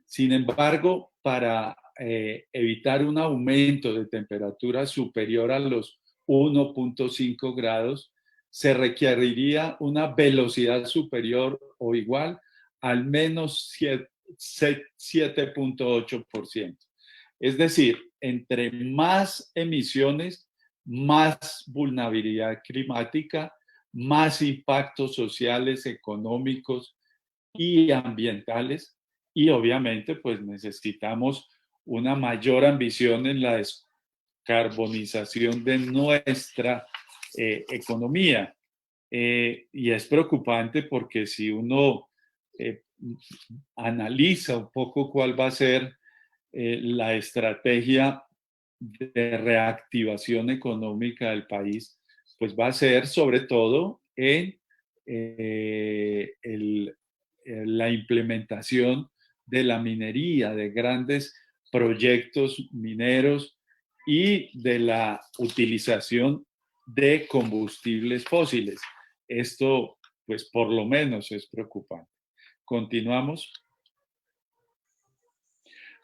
Sin embargo, para evitar un aumento de temperatura superior a los 1.5 grados, se requeriría una velocidad superior o igual al menos 7.8%. Es decir, entre más emisiones, más vulnerabilidad climática, más impactos sociales, económicos y ambientales. Y obviamente, pues necesitamos una mayor ambición en la descarbonización de nuestra economía. Y es preocupante porque si uno analiza un poco cuál va a ser la estrategia de reactivación económica del país, pues va a ser sobre todo en la implementación de la minería, de grandes proyectos mineros y de la utilización de combustibles fósiles. Esto, pues por lo menos es preocupante. Continuamos.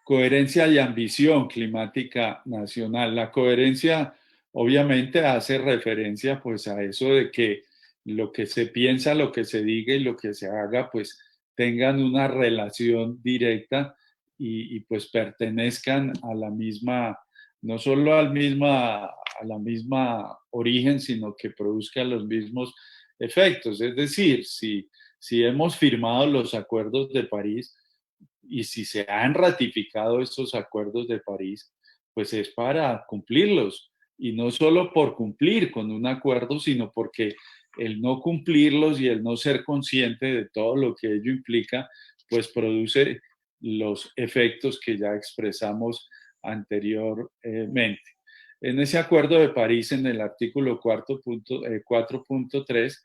Coherencia y ambición climática nacional. La coherencia obviamente hace referencia pues a eso de que lo que se piensa, lo que se diga y lo que se haga pues tengan una relación directa y pues pertenezcan a la misma, no solo a la misma origen, sino que produzcan los mismos efectos. Es decir, si hemos firmado los acuerdos de París y si se han ratificado estos acuerdos de París, pues es para cumplirlos. Y no solo por cumplir con un acuerdo, sino porque el no cumplirlos y el no ser consciente de todo lo que ello implica, pues produce los efectos que ya expresamos anteriormente. En ese acuerdo de París, en el artículo 4.3,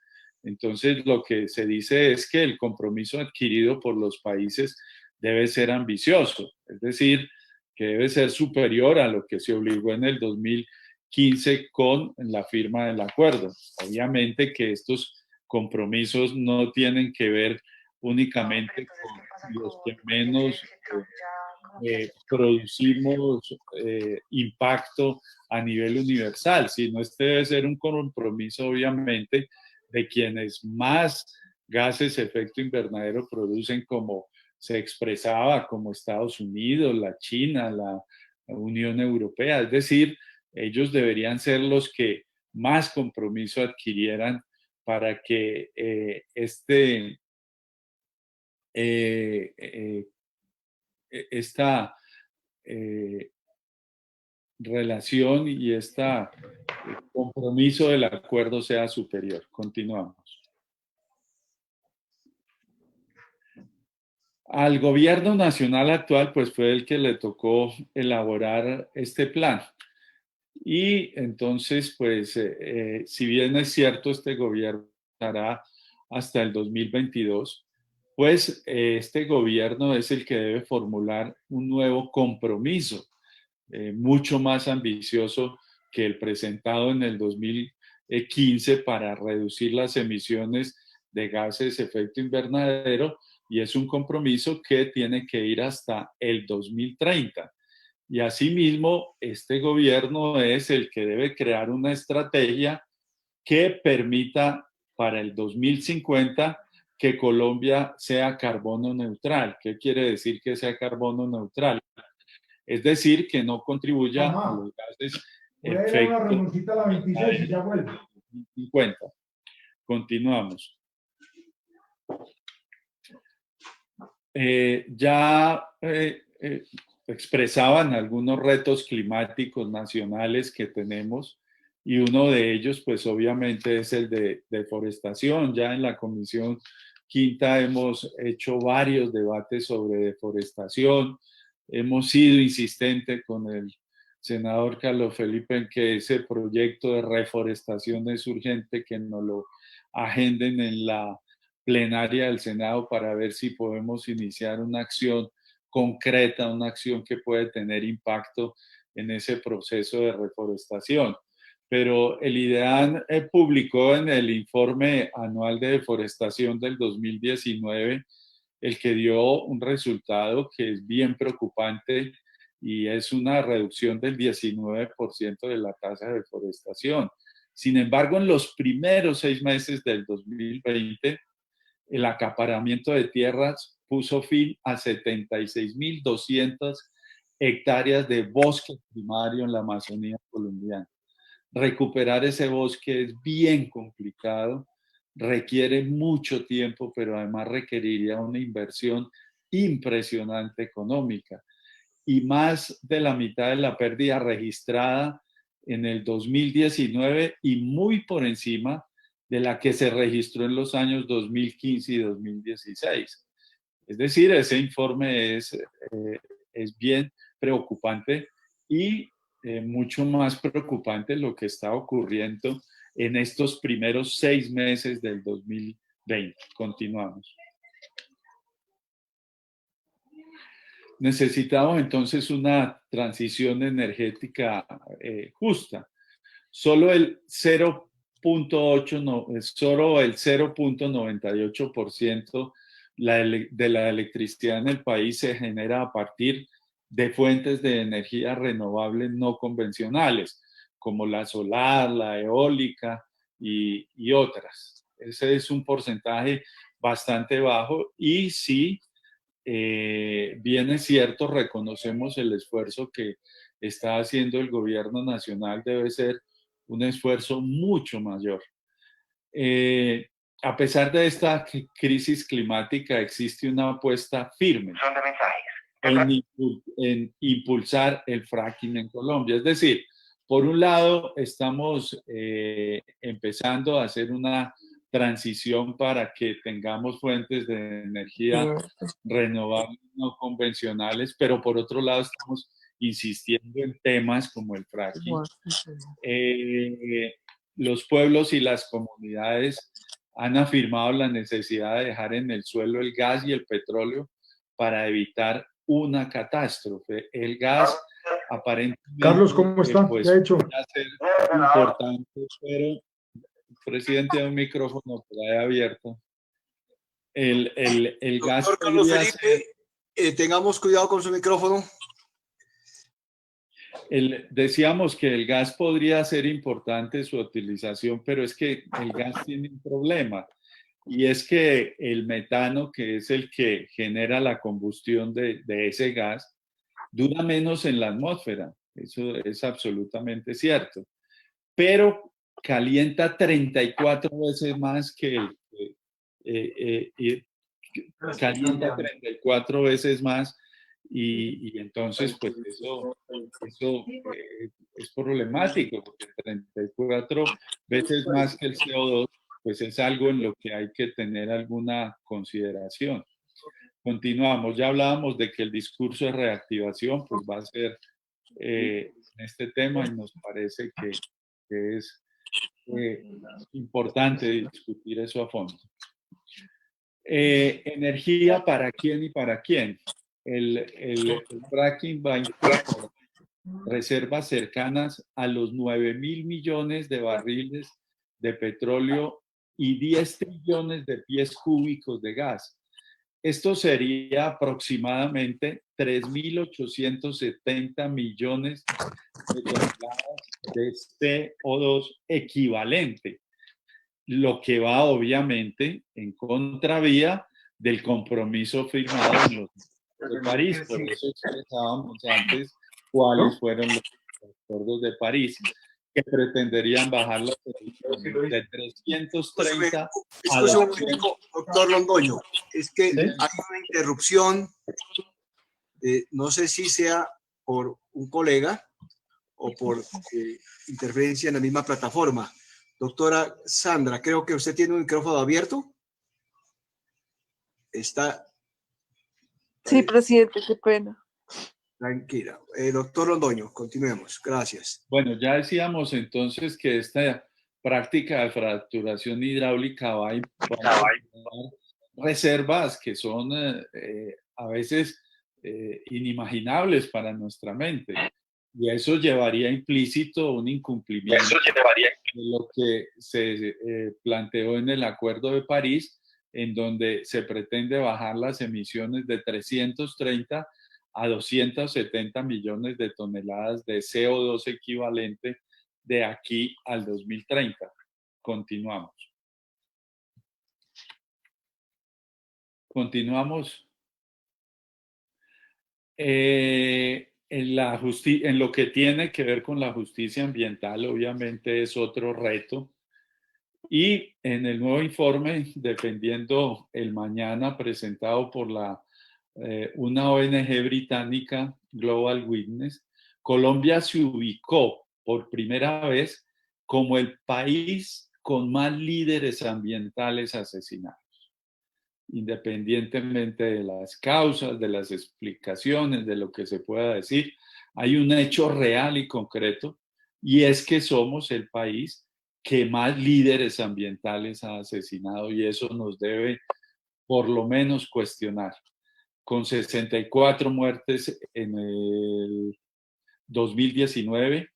entonces lo que se dice es que el compromiso adquirido por los países debe ser ambicioso, es decir, que debe ser superior a lo que se obligó en el 2015 con la firma del acuerdo. Obviamente que estos compromisos no tienen que ver únicamente con los que menos producimos impacto a nivel universal, sino este debe ser un compromiso, obviamente, de quienes más gases de efecto invernadero producen, como se expresaba, como Estados Unidos, la China, la Unión Europea. Es decir, ellos deberían ser los que más compromiso adquirieran para que esta relación y este compromiso del acuerdo sea superior. Continuamos. Al gobierno nacional actual, pues fue el que le tocó elaborar este plan. Y entonces, pues, si bien es cierto, este gobierno estará hasta el 2022, pues este gobierno es el que debe formular un nuevo compromiso, mucho más ambicioso que el presentado en el 2015 para reducir las emisiones de gases de efecto invernadero, y es un compromiso que tiene que ir hasta el 2030. Y asimismo, este gobierno es el que debe crear una estrategia que permita para el 2050 que Colombia sea carbono neutral. ¿Qué quiere decir que sea carbono neutral? Es decir, que no contribuya a los gases de efecto invernadero 2050. Continuamos. Expresaban algunos retos climáticos nacionales que tenemos, y uno de ellos pues obviamente es el de deforestación. Ya en la Comisión Quinta hemos hecho varios debates sobre deforestación, hemos sido insistentes con el senador Carlos Felipe en que ese proyecto de reforestación es urgente, que nos lo agenden en la plenaria del Senado para ver si podemos iniciar una acción concreta, una acción que puede tener impacto en ese proceso de reforestación. Pero el IDEAN publicó en el informe anual de deforestación del 2019 el que dio un resultado que es bien preocupante, y es una reducción del 19% de la tasa de deforestación. Sin embargo, en los primeros 6 meses del 2020, el acaparamiento de tierras puso fin a 76.200 hectáreas de bosque primario en la Amazonía colombiana. Recuperar ese bosque es bien complicado, requiere mucho tiempo, pero además requeriría una inversión impresionante económica. Y más de la mitad de la pérdida registrada en el 2019 y muy por encima de la que se registró en los años 2015 y 2016. Es decir, ese informe es bien preocupante, y mucho más preocupante lo que está ocurriendo en estos primeros 6 meses del 2020. Continuamos. Necesitamos entonces una transición energética justa. Solo el 0.98% de la electricidad en el país se genera a partir de fuentes de energía renovables no convencionales, como la solar, la eólica y otras. Ese es un porcentaje bastante bajo, y sí, bien es cierto, reconocemos el esfuerzo que está haciendo el gobierno nacional, debe ser un esfuerzo mucho mayor. A pesar de esta crisis climática, existe una apuesta firme en impulsar el fracking en Colombia. Es decir, por un lado, estamos empezando a hacer una transición para que tengamos fuentes de energía renovables no convencionales, pero por otro lado estamos insistiendo en temas como el fracking. Los pueblos y las comunidades han afirmado la necesidad de dejar en el suelo el gas y el petróleo para evitar una catástrofe. El gas aparentemente... Carlos, ¿cómo está? Pues, ¿Qué ha hecho? puede ser importante, pero presidente, de un micrófono por ahí abierto. El gas Doctor Carlos Felipe, Tengamos cuidado con su micrófono. Decíamos que el gas podría ser importante su utilización, pero es que el gas tiene un problema y es que el metano, que es el que genera la combustión de ese gas, dura menos en la atmósfera. Eso es absolutamente cierto, pero calienta 34 veces más calienta 34 veces más y entonces pues eso es problemático, porque 34 veces más que el CO2 pues es algo en lo que hay que tener alguna consideración. Continuamos, ya hablábamos de que el discurso de reactivación pues va a ser en este tema y nos parece que es importante discutir eso a fondo. Energía para quién y para quién. El fracking va a incorporar reservas cercanas a los 9.000 millones de barriles de petróleo y 10 trillones de pies cúbicos de gas. Esto sería aproximadamente 3.870 millones de toneladas de CO2 equivalente, lo que va obviamente en contravía del compromiso firmado en los de París. Por eso expresábamos antes cuáles fueron los acuerdos de París, que pretenderían bajar las emisiones de 330 a doctor Londoño, es que ¿Sí? hay una interrupción, no sé si sea por un colega o por interferencia en la misma plataforma. Doctora Sandra, creo que usted tiene un micrófono abierto. Está. Sí, presidente, qué pena. Tranquila. Doctor Londoño, continuemos. Gracias. Bueno, ya decíamos entonces que esta práctica de fracturación hidráulica va a implicar reservas que son a veces inimaginables para nuestra mente. Y eso llevaría implícito un incumplimiento de lo que se planteó en el Acuerdo de París, en donde se pretende bajar las emisiones de 330 a 270 millones de toneladas de CO2 equivalente de aquí al 2030. Continuamos. Continuamos. En lo que tiene que ver con la justicia ambiental, obviamente es otro reto. Y en el nuevo informe, Defendiendo el Mañana, presentado por una ONG británica, Global Witness, Colombia se ubicó por primera vez como el país con más líderes ambientales asesinados. Independientemente de las causas, de las explicaciones, de lo que se pueda decir, hay un hecho real y concreto, y es que somos el país que más líderes ambientales ha asesinado, y eso nos debe por lo menos cuestionar. Con 64 muertes en el 2019,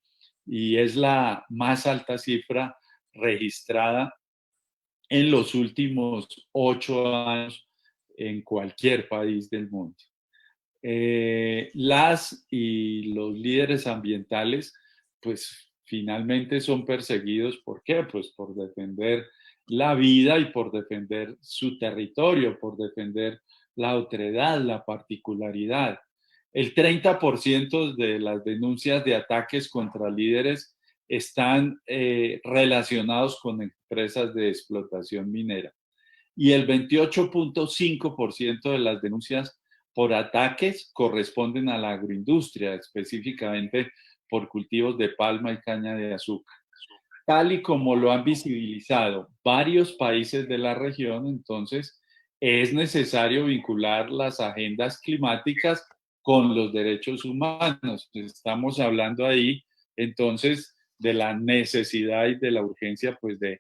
y es la más alta cifra registrada en los últimos 8 años en cualquier país del mundo. Las y los líderes ambientales, pues finalmente son perseguidos. ¿Por qué? Pues por defender la vida y por defender su territorio, por defender la otredad, la particularidad. El 30% de las denuncias de ataques contra líderes están relacionados con empresas de explotación minera. Y el 28.5% de las denuncias por ataques corresponden a la agroindustria, específicamente por cultivos de palma y caña de azúcar. Tal y como lo han visibilizado varios países de la región, entonces es necesario vincular las agendas climáticas con los derechos humanos. Estamos hablando ahí entonces de la necesidad y de la urgencia pues de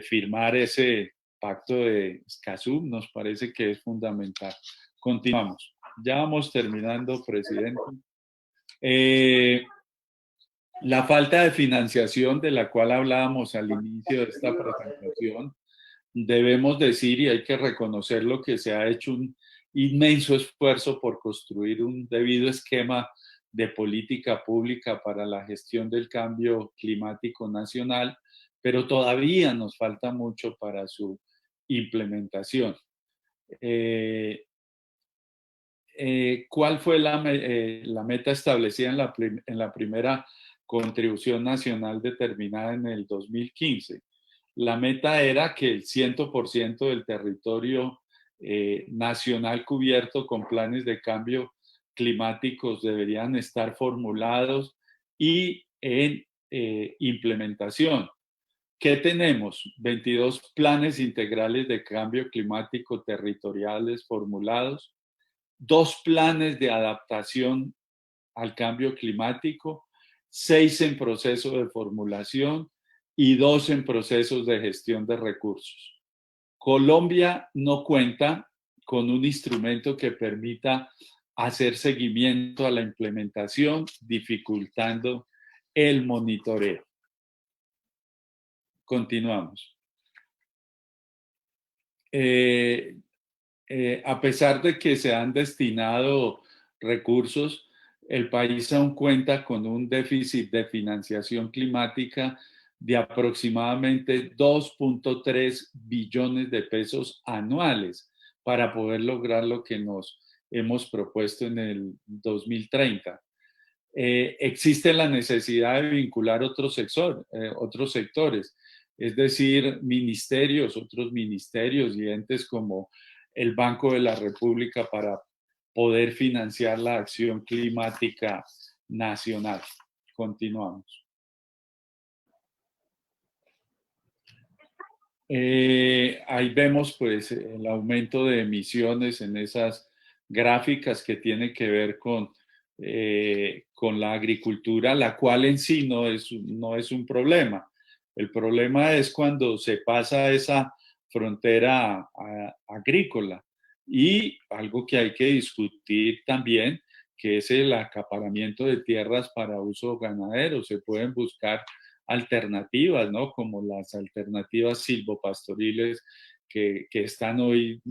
firmar ese pacto de Escazú. Nos parece que es fundamental. Continuamos. Ya vamos terminando, presidente. La falta de financiación de la cual hablábamos al inicio de esta presentación, debemos decir, y hay que reconocer lo que se ha hecho un inmenso esfuerzo por construir un debido esquema de política pública para la gestión del cambio climático nacional, pero todavía nos falta mucho para su implementación. ¿Cuál fue la meta establecida en la primera contribución nacional determinada en el 2015? La meta era que el 100% del territorio nacional cubierto con planes de cambio climáticos deberían estar formulados y en implementación. ¿Qué tenemos? 22 planes integrales de cambio climático territoriales formulados, 2 planes de adaptación al cambio climático, 6 en proceso de formulación y 2 en procesos de gestión de recursos. Colombia no cuenta con un instrumento que permita hacer seguimiento a la implementación, dificultando el monitoreo. Continuamos. A pesar de que se han destinado recursos, el país aún cuenta con un déficit de financiación climática de aproximadamente 2.3 billones de pesos anuales para poder lograr lo que nos hemos propuesto en el 2030. Existe la necesidad de vincular otros sectores, es decir, otros ministerios y entes como el Banco de la República para poder financiar la acción climática nacional. Continuamos. Ahí vemos pues el aumento de emisiones en esas gráficas que tiene que ver con la agricultura, la cual en sí no es un problema. El problema es cuando se pasa esa frontera agrícola y algo que hay que discutir también, que es el acaparamiento de tierras para uso ganadero. Se pueden buscar alternativas, ¿no? Como las alternativas silvopastoriles que están hoy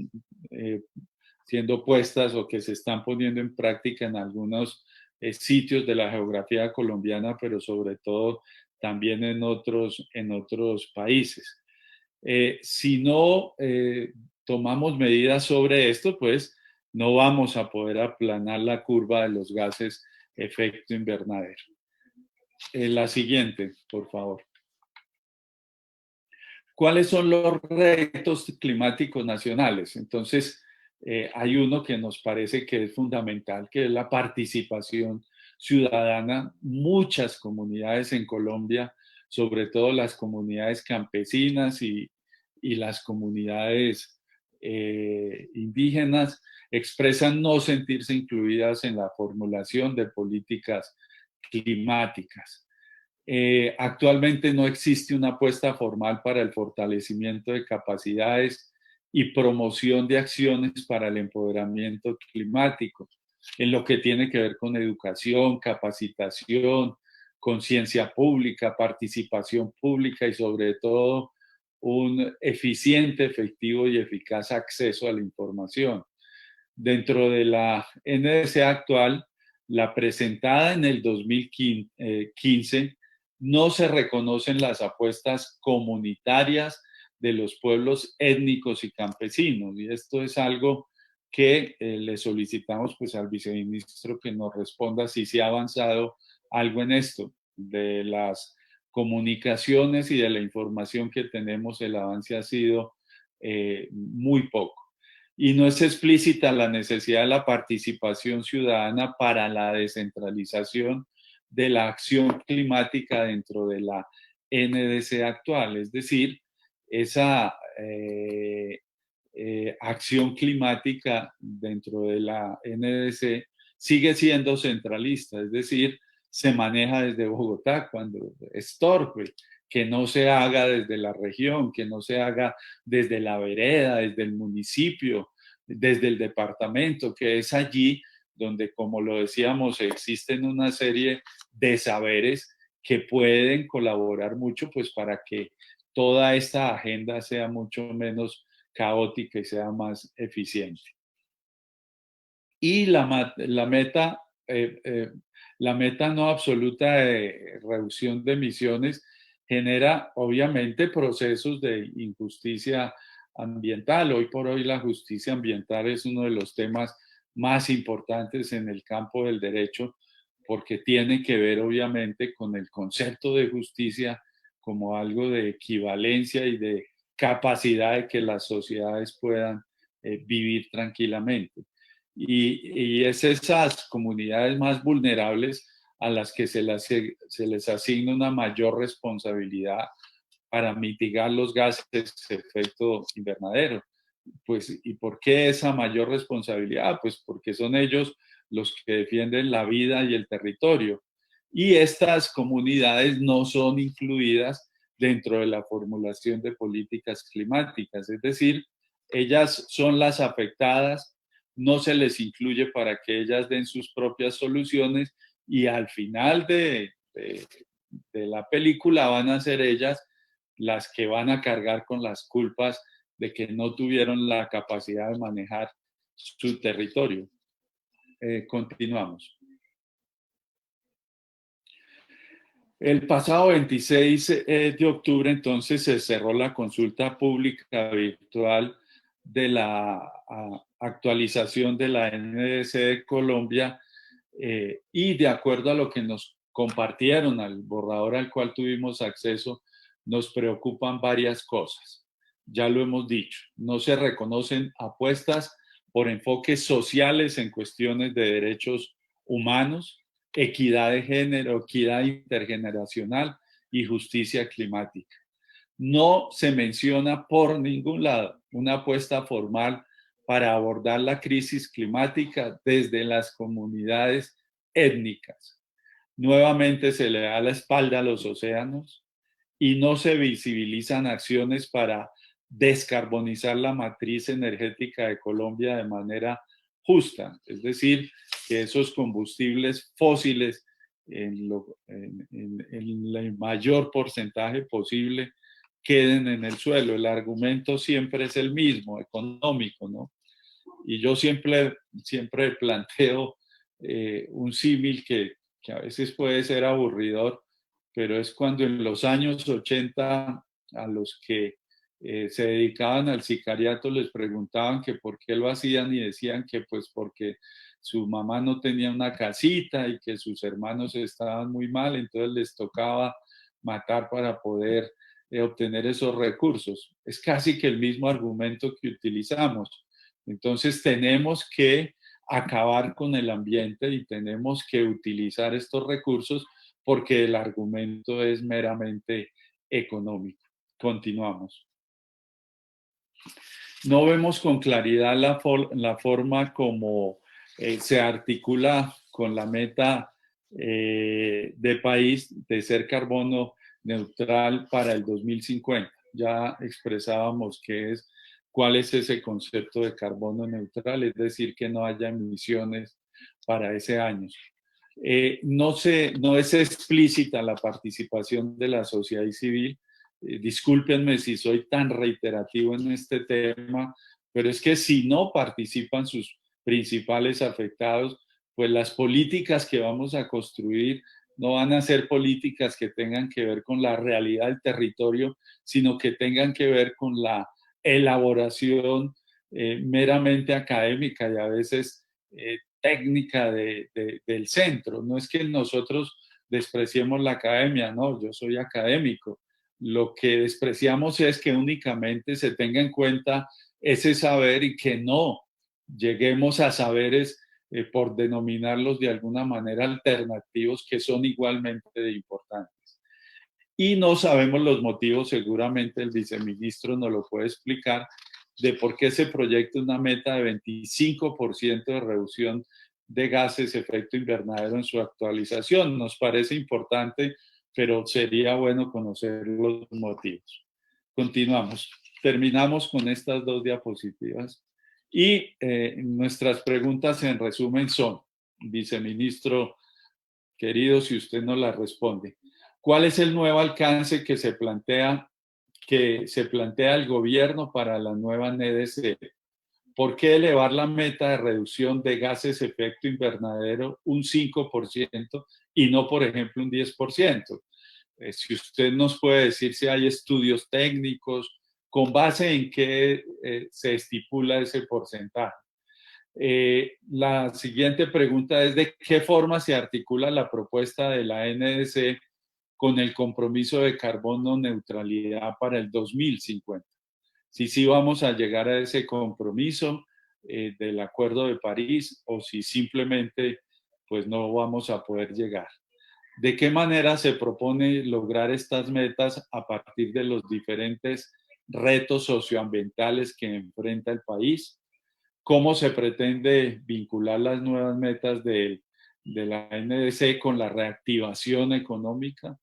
siendo puestas o que se están poniendo en práctica en algunos sitios de la geografía colombiana, pero sobre todo también en otros países. Si no tomamos medidas sobre esto, pues no vamos a poder aplanar la curva de los gases efecto invernadero. La siguiente, por favor. ¿Cuáles son los retos climáticos nacionales? Entonces, hay uno que nos parece que es fundamental, que es la participación ciudadana. Muchas comunidades en Colombia, sobre todo las comunidades campesinas y las comunidades indígenas, expresan no sentirse incluidas en la formulación de políticas climáticas. Actualmente no existe una apuesta formal para el fortalecimiento de capacidades y promoción de acciones para el empoderamiento climático, en lo que tiene que ver con educación, capacitación, conciencia pública, participación pública y sobre todo un eficiente, efectivo y eficaz acceso a la información. Dentro de la NDC actual, la presentada en el 2015, no se reconocen las apuestas comunitarias de los pueblos étnicos y campesinos. Y esto es algo que le solicitamos pues, al viceministro que nos responda si se ha avanzado algo en esto. De las comunicaciones y de la información que tenemos, el avance ha sido muy poco. Y no es explícita la necesidad de la participación ciudadana para la descentralización de la acción climática dentro de la NDC actual. Es decir, esa acción climática dentro de la NDC sigue siendo centralista, es decir, se maneja desde Bogotá cuando es torpe, que no se haga desde la región, que no se haga desde la vereda, desde el municipio, desde el departamento, que es allí donde, como lo decíamos, existen una serie de saberes que pueden colaborar mucho pues para que toda esta agenda sea mucho menos caótica y sea más eficiente. y la meta no absoluta de reducción de emisiones genera obviamente procesos de injusticia ambiental. Hoy por hoy la justicia ambiental es uno de los temas más importantes en el campo del derecho, porque tiene que ver obviamente con el concepto de justicia como algo de equivalencia y de capacidad de que las sociedades puedan vivir tranquilamente. Y es esas comunidades más vulnerables a las que se les asigna una mayor responsabilidad para mitigar los gases de efecto invernadero. Pues, ¿y por qué esa mayor responsabilidad? Pues porque son ellos los que defienden la vida y el territorio. Y estas comunidades no son incluidas dentro de la formulación de políticas climáticas, es decir, ellas son las afectadas, no se les incluye para que ellas den sus propias soluciones y al final de la película van a ser ellas las que van a cargar con las culpas de que no tuvieron la capacidad de manejar su territorio. Continuamos. El pasado 26 de octubre, entonces, se cerró la consulta pública virtual de la actualización de la NDC de Colombia y de acuerdo a lo que nos compartieron, al borrador al cual tuvimos acceso, nos preocupan varias cosas. Ya lo hemos dicho, no se reconocen apuestas por enfoques sociales en cuestiones de derechos humanos, equidad de género, equidad intergeneracional y justicia climática. No se menciona por ningún lado una apuesta formal para abordar la crisis climática desde las comunidades étnicas. Nuevamente se le da la espalda a los océanos y no se visibilizan acciones para descarbonizar la matriz energética de Colombia de manera justa, es decir, que esos combustibles fósiles en el mayor porcentaje posible queden en el suelo. El argumento siempre es el mismo, económico, ¿no? Y yo siempre planteo un símil que a veces puede ser aburridor, pero es cuando en los años 80 a los que se dedicaban al sicariato les preguntaban que por qué lo hacían y decían que pues porque su mamá no tenía una casita y que sus hermanos estaban muy mal, entonces les tocaba matar para poder obtener esos recursos. Es casi que el mismo argumento que utilizamos. Entonces tenemos que acabar con el ambiente y tenemos que utilizar estos recursos porque el argumento es meramente económico. Continuamos. No vemos con claridad la forma como se articula con la meta de país de ser carbono neutral para el 2050. Ya expresábamos cuál es ese concepto de carbono neutral, es decir, que no haya emisiones para ese año. No es explícita la participación de la sociedad civil. Discúlpenme si soy tan reiterativo en este tema, pero es que si no participan sus principales afectados, pues las políticas que vamos a construir no van a ser políticas que tengan que ver con la realidad del territorio, sino que tengan que ver con la elaboración meramente académica y a veces técnica del centro. No es que nosotros despreciemos la academia, no, yo soy académico. Lo que despreciamos es que únicamente se tenga en cuenta ese saber y que no lleguemos a saberes, por denominarlos de alguna manera alternativos, que son igualmente importantes. Y no sabemos los motivos, seguramente el viceministro nos lo puede explicar, de por qué se proyecta una meta de 25% de reducción de gases de efecto invernadero en su actualización. Nos parece importante, pero sería bueno conocer los motivos. Continuamos. Terminamos con estas dos diapositivas. Y nuestras preguntas en resumen son, viceministro querido, si usted nos las responde, ¿cuál es el nuevo alcance que se plantea el gobierno para la nueva NDC? ¿Por qué elevar la meta de reducción de gases de efecto invernadero un 5% y no, por ejemplo, un 10%? Si usted nos puede decir si hay estudios técnicos, con base en qué se estipula ese porcentaje. La siguiente pregunta es: ¿de qué forma se articula la propuesta de la NDC con el compromiso de carbono neutralidad para el 2050? Si sí vamos a llegar a ese compromiso del Acuerdo de París, o si simplemente pues no vamos a poder llegar. ¿De qué manera se propone lograr estas metas a partir de los diferentes retos socioambientales que enfrenta el país? ¿Cómo se pretende vincular las nuevas metas de la NDC con la reactivación económica?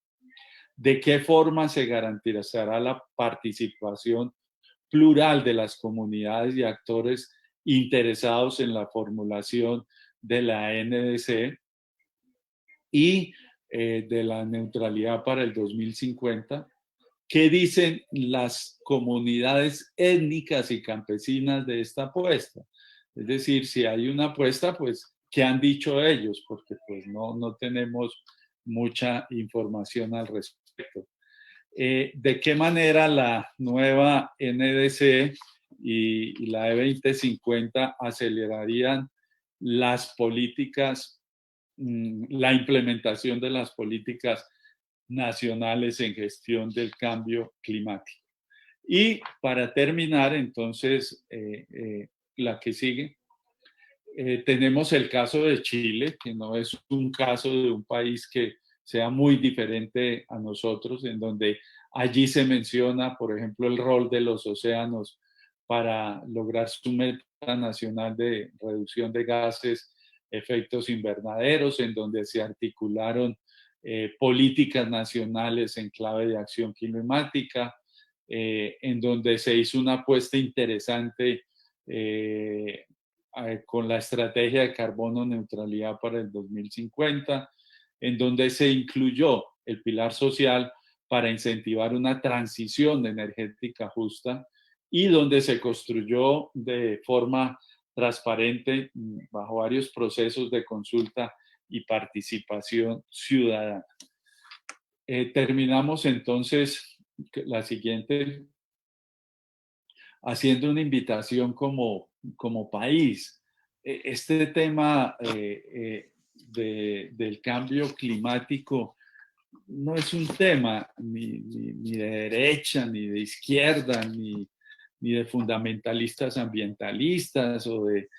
¿De qué forma se garantizará la participación plural de las comunidades y actores interesados en la formulación de la NDC y de la neutralidad para el 2050? ¿Qué dicen las comunidades étnicas y campesinas de esta apuesta? Es decir, si hay una apuesta, pues, ¿qué han dicho ellos? Porque pues no tenemos mucha información al respecto. ¿De qué manera la nueva NDC y la E2050 acelerarían las políticas, la implementación de las políticas nacionales en gestión del cambio climático? Y para terminar, entonces, la que sigue, tenemos el caso de Chile, que no es un caso de un país que sea muy diferente a nosotros, en donde allí se menciona, por ejemplo, el rol de los océanos para lograr su meta nacional de reducción de gases, efectos invernaderos, en donde se articularon políticas nacionales en clave de acción climática, en donde se hizo una apuesta interesante con la estrategia de carbono neutralidad para el 2050, en donde se incluyó el pilar social para incentivar una transición energética justa y donde se construyó de forma transparente bajo varios procesos de consulta y participación ciudadana. Terminamos entonces la siguiente haciendo una invitación como país. Este tema del cambio climático no es un tema ni de derecha, ni de izquierda, ni de fundamentalistas ambientalistas o de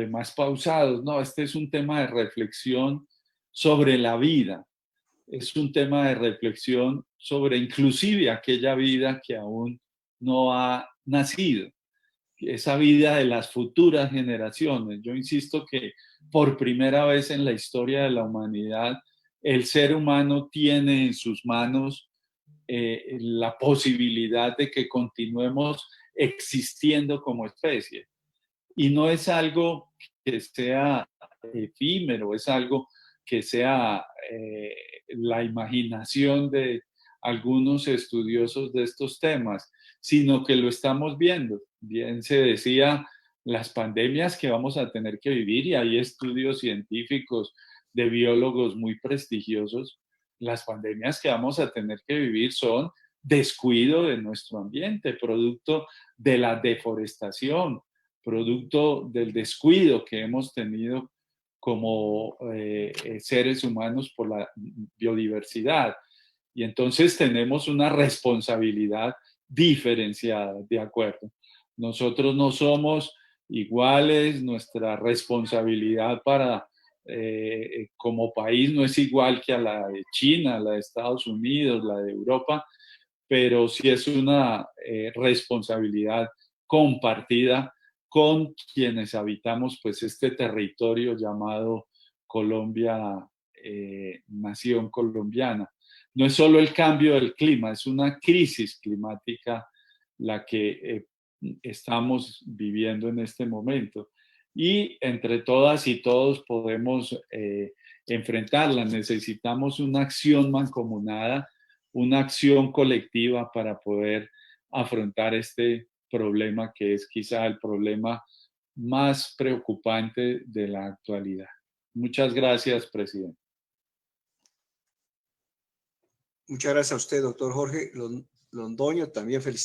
más pausados. No, este es un tema de reflexión sobre la vida. Es un tema de reflexión sobre inclusive aquella vida que aún no ha nacido, esa vida de las futuras generaciones. Yo insisto que por primera vez en la historia de la humanidad, el ser humano tiene en sus manos la posibilidad de que continuemos existiendo como especie. Y no es algo que sea efímero, es algo que sea la imaginación de algunos estudiosos de estos temas, sino que lo estamos viendo. Bien se decía, las pandemias que vamos a tener que vivir, y hay estudios científicos de biólogos muy prestigiosos, las pandemias que vamos a tener que vivir son descuido de nuestro ambiente, producto de la deforestación, producto del descuido que hemos tenido como seres humanos por la biodiversidad. Y entonces tenemos una responsabilidad diferenciada, de acuerdo. Nosotros no somos iguales, nuestra responsabilidad como país no es igual que a la de China, la de Estados Unidos, la de Europa, pero sí es una responsabilidad compartida con quienes habitamos pues este territorio llamado Colombia, nación colombiana. No es solo el cambio del clima, es una crisis climática la que estamos viviendo en este momento. Y entre todas y todos podemos enfrentarla. Necesitamos una acción mancomunada, una acción colectiva para poder afrontar este problema que es quizá el problema más preocupante de la actualidad. Muchas gracias, presidente. Muchas gracias a usted, doctor Jorge Londoño. También felicidades.